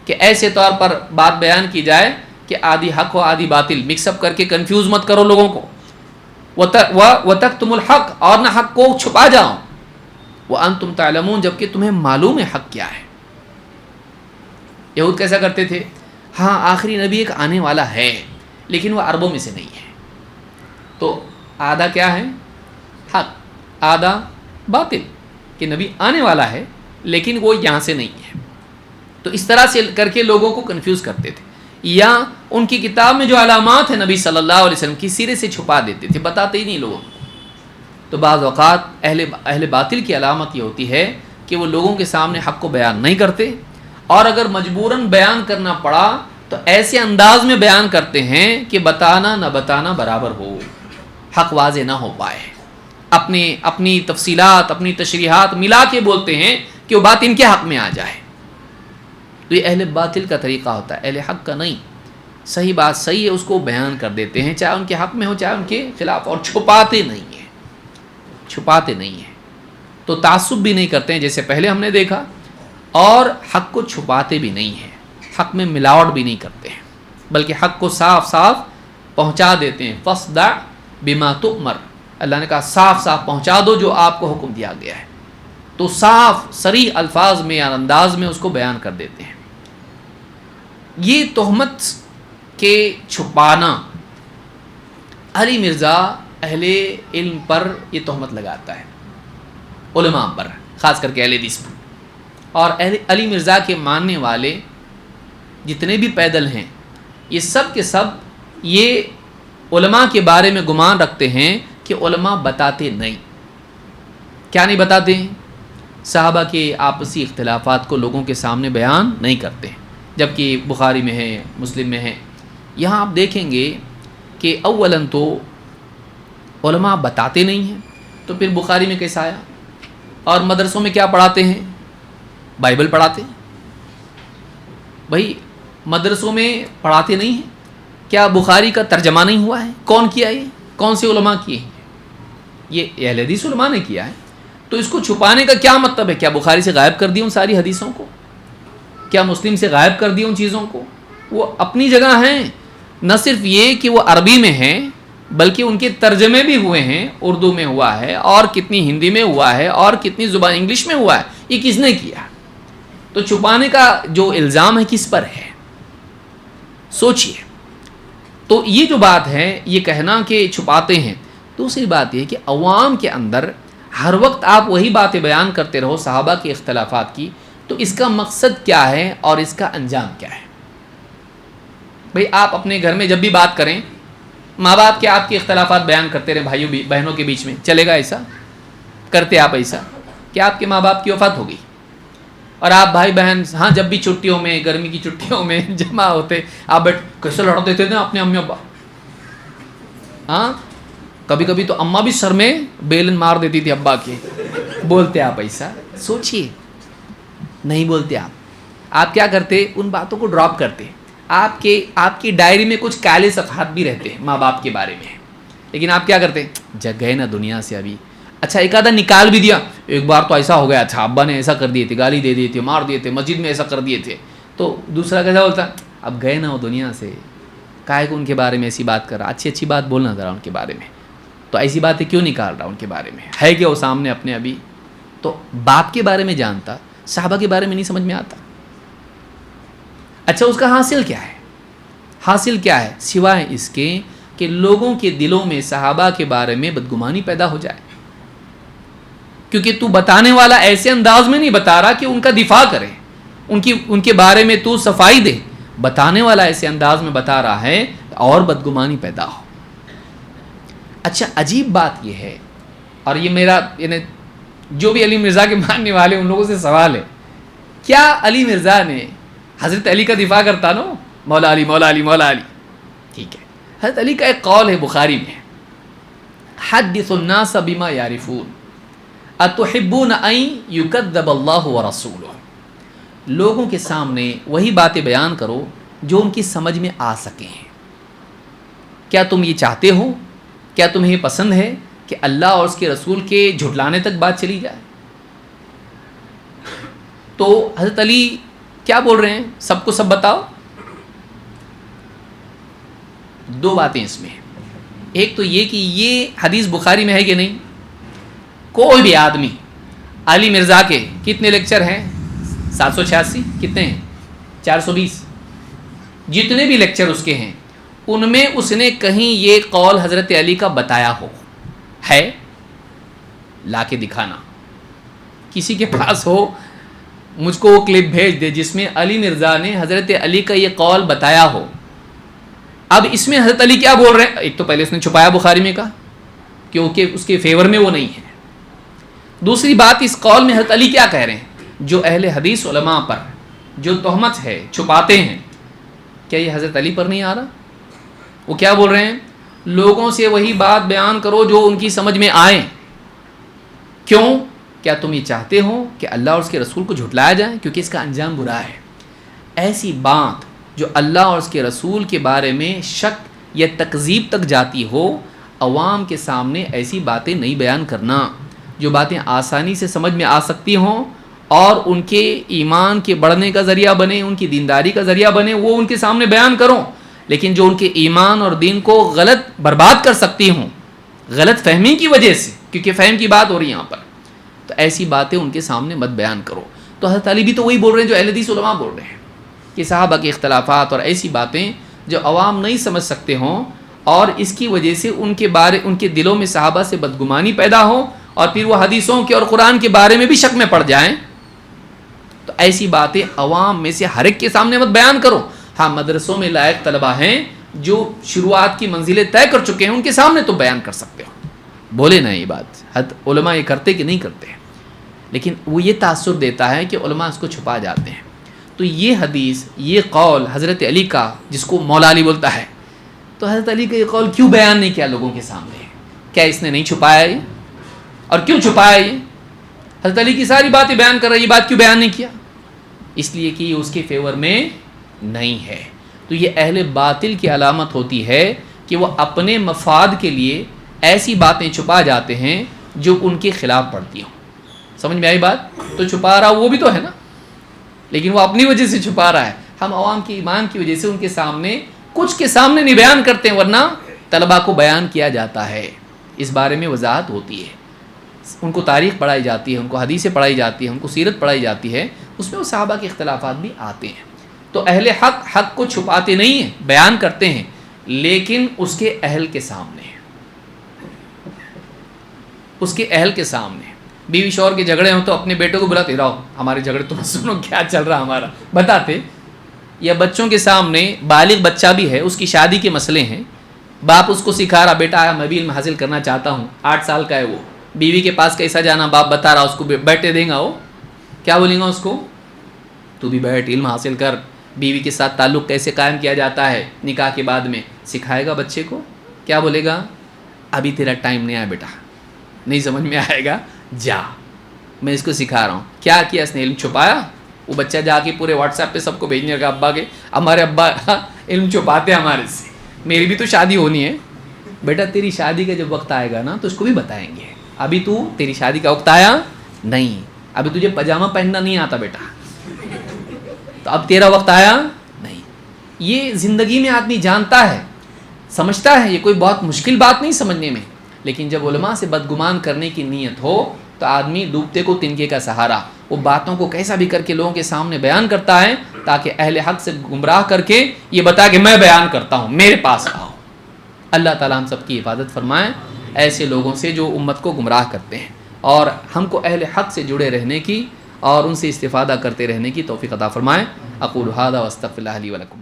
کہ ایسے طور پر بات بیان کی جائے کہ آدھی حق ہو آدھی باطل, مکس اپ کر کے کنفیوز مت کرو لوگوں کو. وَتَكْتُمُوا الْحَقَّ, اور نہ حق کو چھپا جاؤ. وَأَنْتُمْ تَعْلَمُونَ, جبکہ تمہیں معلوم ہے حق کیا ہے. یہود کیسا کرتے تھے؟ ہاں آخری نبی ایک آنے والا ہے لیکن وہ عربوں میں سے نہیں ہے, تو آدھا کیا ہے؟ حق، آدھا باطل، کہ نبی آنے والا ہے لیکن وہ یہاں سے نہیں ہے. تو اس طرح سے کر کے لوگوں کو کنفیوز کرتے تھے، یا ان کی کتاب میں جو علامات ہیں نبی صلی اللہ علیہ وسلم کی سیرے سے چھپا دیتے تھے، بتاتے ہی نہیں لوگوں کو. تو بعض اوقات اہل باطل کی علامت یہ ہوتی ہے کہ وہ لوگوں کے سامنے حق کو بیان نہیں کرتے، اور اگر مجبوراً بیان کرنا پڑا تو ایسے انداز میں بیان کرتے ہیں کہ بتانا نہ بتانا برابر ہو، حق واضح نہ ہو پائے. اپنی تفصیلات، اپنی تشریحات ملا کے بولتے ہیں کہ وہ بات ان کے حق میں آ جائے. تو یہ اہل باطل کا طریقہ ہوتا ہے، اہل حق کا نہیں. صحیح بات صحیح ہے اس کو بیان کر دیتے ہیں، چاہے ان کے حق میں ہو چاہے ان کے خلاف، اور چھپاتے نہیں ہیں. تو تعصب بھی نہیں کرتے ہیں جیسے پہلے ہم نے دیکھا، اور حق کو چھپاتے بھی نہیں ہیں، حق میں ملاوٹ بھی نہیں کرتے ہیں، بلکہ حق کو صاف صاف پہنچا دیتے ہیں. فاصدع بما تؤمر، اللہ نے کہا صاف صاف پہنچا دو جو آپ کو حکم دیا گیا ہے. تو صاف صریح الفاظ میں یا انداز میں اس کو بیان کر دیتے ہیں. یہ تہمت کے چھپانا، علی مرزا اہل علم پر یہ تہمت لگاتا ہے، علماء پر، خاص کر کے اہل حدیث پر. اور علی مرزا کے ماننے والے جتنے بھی پیدل ہیں، یہ سب کے سب یہ علماء کے بارے میں گمان رکھتے ہیں کہ علماء بتاتے نہیں. کیا نہیں بتاتے ہیں؟ صحابہ کے آپسی اختلافات کو لوگوں کے سامنے بیان نہیں کرتے، جبکہ بخاری میں ہے، مسلم میں ہے. یہاں آپ دیکھیں گے کہ اولاً تو علماء بتاتے نہیں ہیں، تو پھر بخاری میں کیسا آیا؟ اور مدرسوں میں کیا پڑھاتے ہیں؟ بائبل پڑھاتے ہیں. بھائی مدرسوں میں پڑھاتے نہیں ہیں، کیا بخاری کا ترجمہ نہیں ہوا ہے؟ کون کیا یہ؟ کون سے علماء کیے ہیں؟ یہ اہل حدیث علماء نے کیا ہے. تو اس کو چھپانے کا کیا مطلب ہے؟ کیا بخاری سے غائب کر دی ان ساری حدیثوں کو؟ کیا مسلم سے غائب کر دی ان چیزوں کو؟ وہ اپنی جگہ ہیں. نہ صرف یہ کہ وہ عربی میں ہیں، بلکہ ان کے ترجمے بھی ہوئے ہیں، اردو میں ہوا ہے، اور کتنی ہندی میں ہوا ہے، اور کتنی زبان انگلش میں ہوا ہے. یہ کس نے کیا؟ تو چھپانے کا جو الزام ہے کس پر ہے؟ سوچئے. تو یہ جو بات ہے، یہ کہنا کہ چھپاتے ہیں. دوسری بات یہ کہ عوام کے اندر ہر وقت آپ وہی باتیں بیان کرتے رہو صحابہ کے اختلافات کی، تو اس کا مقصد کیا ہے اور اس کا انجام کیا ہے؟ بھئی آپ اپنے گھر میں جب بھی بات کریں، ماں باپ کے آپ کے اختلافات بیان کرتے رہے بھائیوں بہنوں کے بیچ میں، چلے گا ایسا؟ کرتے آپ ایسا کہ آپ کے ماں باپ کی وفات ہو گئی اور آپ بھائی بہن ہاں جب بھی چھٹیوں میں، گرمی کی چھٹیوں میں جمع ہوتے، آپ کیسے لڑتے تھے نا اپنے امی ابا. ہاں کبھی کبھی تو اماں بھی سر میں بیلن مار دیتی تھی ابا کے. بولتے آپ ایسا؟ سوچئے. نہیں بولتے آپ کیا کرتے؟ ان باتوں کو ڈراپ کرتے. آپ کی ڈائری میں کچھ کالے صفحات بھی رہتے ہیں ماں باپ کے بارے میں، لیکن آپ کیا کرتے؟ جگ گئے نا دنیا سے ابھی. اچھا ایک آدھا نکال بھی دیا، ایک بار تو ایسا ہو گیا تھا، ابا نے ایسا کر دیے تھے، گالی دے دیے تھے، مار دیے تھے، مسجد میں ایسا کر دیے تھے. تو دوسرا کیسا بولتا؟ اب گئے نا وہ دنیا سے، کائے کو ان کے بارے میں ایسی بات کر رہا؟ اچھی بات بولنا ذرا ان کے بارے میں. تو ایسی باتیں کیوں نکال رہا ان کے بارے میں؟ ہے کہ وہ سامنے اپنے ابھی تو باپ کے بارے میں جانتا، صحابہ کے بارے میں نہیں سمجھ میں آتا. اچھا اس کا حاصل کیا ہے؟ حاصل کیا ہے سوائے اس کے کہ لوگوں کے دلوں میں صحابہ کے بارے میں بدگمانی پیدا ہو جائے. کیونکہ تو بتانے والا ایسے انداز میں نہیں بتا رہا کہ ان کا دفاع کرے، ان کے بارے میں تو صفائی دے. بتانے والا ایسے انداز میں بتا رہا ہے اور بدگمانی پیدا ہو. اچھا عجیب بات یہ ہے، اور یہ میرا یعنی جو بھی علی مرزا کے ماننے والے ان لوگوں سے سوال ہے، کیا علی مرزا نے حضرت علی کا دفاع کرتا نا؟ مولا علی مولا علی مولا علی. ٹھیک ہے، حضرت علی کا ایک قول ہے بخاری میں، حدث الناس بما یعرفون اتحبون ان یکذب اللہ ورسولہ. لوگوں کے سامنے وہی باتیں بیان کرو جو ان کی سمجھ میں آ سکیں. کیا تم یہ چاہتے ہو؟ کیا تمہیں پسند ہے کہ اللہ اور اس کے رسول کے جھٹلانے تک بات چلی جائے؟ تو حضرت علی کیا بول رہے ہیں؟ سب کو سب بتاؤ. دو باتیں اس میں. ایک تو یہ کہ یہ حدیث بخاری میں ہے کہ نہیں. کوئی بھی آدمی علی مرزا کے کتنے لیکچر ہیں؟ 786. کتنے ہیں؟ 420. جتنے بھی لیکچر اس کے ہیں ان میں اس نے کہیں یہ قول حضرت علی کا بتایا ہو ہے لا کے دکھانا. کسی کے پاس ہو مجھ کو وہ کلپ بھیج دے جس میں علی مرزا نے حضرت علی کا یہ قول بتایا ہو. اب اس میں حضرت علی کیا بول رہے ہیں؟ ایک تو پہلے اس نے چھپایا بخاری میں کا کیونکہ اس کے فیور میں وہ نہیں ہے. دوسری بات اس قول میں حضرت علی کیا کہہ رہے ہیں؟ جو اہل حدیث علماء پر جو تہمت ہے چھپاتے ہیں، کیا یہ حضرت علی پر نہیں آ رہا؟ وہ کیا بول رہے ہیں؟ لوگوں سے وہی بات بیان کرو جو ان کی سمجھ میں آئے. کیوں؟ کیا تم یہ چاہتے ہو کہ اللہ اور اس کے رسول کو جھٹلایا جائے؟ کیونکہ اس کا انجام برا ہے. ایسی بات جو اللہ اور اس کے رسول کے بارے میں شک یا تکذیب تک جاتی ہو، عوام کے سامنے ایسی باتیں نہیں بیان کرنا. جو باتیں آسانی سے سمجھ میں آ سکتی ہوں اور ان کے ایمان کے بڑھنے کا ذریعہ بنے، ان کی دینداری کا ذریعہ بنے، وہ ان کے سامنے بیان کرو. لیکن جو ان کے ایمان اور دین کو غلط برباد کر سکتی ہوں غلط فہمی کی وجہ سے، کیونکہ فہم کی بات ہو رہی ہے یہاں پر، تو ایسی باتیں ان کے سامنے مت بیان کرو. تو حضرت علی بھی تو وہی بول رہے ہیں جو اہل حدیث علماء بول رہے ہیں کہ صحابہ کے اختلافات اور ایسی باتیں جو عوام نہیں سمجھ سکتے ہوں اور اس کی وجہ سے ان کے دلوں میں صحابہ سے بدگمانی پیدا ہو اور پھر وہ حدیثوں کے اور قرآن کے بارے میں بھی شک میں پڑ جائیں، تو ایسی باتیں عوام میں سے ہر ایک کے سامنے مت بیان کرو. ہاں، مدرسوں میں لائق طلبہ ہیں جو شروعات کی منزلیں طے کر چکے ہیں، ان کے سامنے تو بیان کر سکتے ہو. بولے نا یہ بات علماء یہ کرتے کہ نہیں کرتے، لیکن وہ یہ تاثر دیتا ہے کہ علماء اس کو چھپا جاتے ہیں. تو یہ حدیث، یہ قول حضرت علی کا جس کو مولا علی بولتا ہے، تو حضرت علی کا یہ قول کیوں بیان نہیں کیا لوگوں کے سامنے؟ کیا اس نے نہیں چھپایا یہ؟ اور کیوں چھپایا یہ؟ حضرت علی کی ساری باتیں بیان کر رہا ہے، یہ بات کیوں بیان نہیں کیا؟ اس لیے کہ یہ اس کے فیور میں نہیں ہے. تو یہ اہل باطل کی علامت ہوتی ہے کہ وہ اپنے مفاد کے لیے ایسی باتیں چھپا جاتے ہیں جو ان کے خلاف پڑتی ہوں. سمجھ میں آئی بات؟ تو چھپا رہا وہ بھی تو ہے نا، لیکن وہ اپنی وجہ سے چھپا رہا ہے. ہم عوام کی ایمان کی وجہ سے ان کے سامنے کچھ کے سامنے نہیں بیان کرتے ہیں، ورنہ طلباء کو بیان کیا جاتا ہے، اس بارے میں وضاحت ہوتی ہے، ان کو تاریخ پڑھائی جاتی ہے، ان کو حدیثیں پڑھائی جاتی ہیں، ان کو سیرت پڑھائی جاتی ہے، اس میں وہ صحابہ کے اختلافات بھی آتے ہیں. تو اہل حق کو چھپاتے نہیں ہیں، بیان کرتے ہیں، لیکن اس کے اہل کے سامنے، اس کے اہل کے سامنے. بیوی شوہر کے جھگڑے ہوں تو اپنے بیٹوں کو بلاتے رہو، ہمارے جھگڑے تم سنو کیا چل رہا ہمارا، بتاتے. یا بچوں کے سامنے، بالغ بچہ بھی ہے، اس کی شادی کے مسئلے ہیں، باپ اس کو سکھا رہا، بیٹا آیا میں بھی علم حاصل کرنا چاہتا ہوں، 8 سال کا ہے وہ، بیوی کے پاس کیسا جانا باپ بتا رہا، اس کو بیٹھے دیں گا، وہ کیا بولیں گا اس کو؟ تو بھی بیٹھ، علم حاصل کر. بیوی کے ساتھ تعلق کیسے قائم کیا جاتا ہے نکاح کے بعد میں سکھائے گا بچے کو. کیا بولے گا؟ ابھی تیرا ٹائم نہیں آیا بیٹا، نہیں سمجھ میں آئے گا، جا میں اس کو سکھا رہا ہوں. کیا کیا اس نے؟ علم چھپایا. وہ بچہ جا کے پورے واٹس ایپ پہ سب کو بھیجنے لگا، ابا کے، ہمارے ابا علم چھپاتے ہمارے سے، میری بھی تو شادی ہونی ہے. بیٹا تیری شادی کا جب وقت آئے گا نا تو اس کو بھی بتائیں گے، ابھی تو تیری شادی کا وقت آیا نہیں، ابھی تجھے پاجامہ پہننا نہیں آتا بیٹا، تو اب تیرا وقت آیا نہیں. یہ زندگی میں آدمی جانتا ہے، سمجھتا ہے، یہ کوئی بہت مشکل بات نہیں سمجھنے میں، لیکن جب علماء سے بدگمان کرنے کی نیت ہو تو آدمی ڈوبتے کو تنکے کا سہارا، وہ باتوں کو کیسا بھی کر کے لوگوں کے سامنے بیان کرتا ہے تاکہ اہل حق سے گمراہ کر کے یہ بتا کہ میں بیان کرتا ہوں، میرے پاس آؤ. اللہ تعالیٰ ہم سب کی حفاظت فرمائے ایسے لوگوں سے جو امت کو گمراہ کرتے ہیں، اور ہم کو اہل حق سے جڑے رہنے کی اور ان سے استفادہ کرتے رہنے کی توفیق عطا فرمائے. اقول ھذا واستغفر اللہ لی ولکم.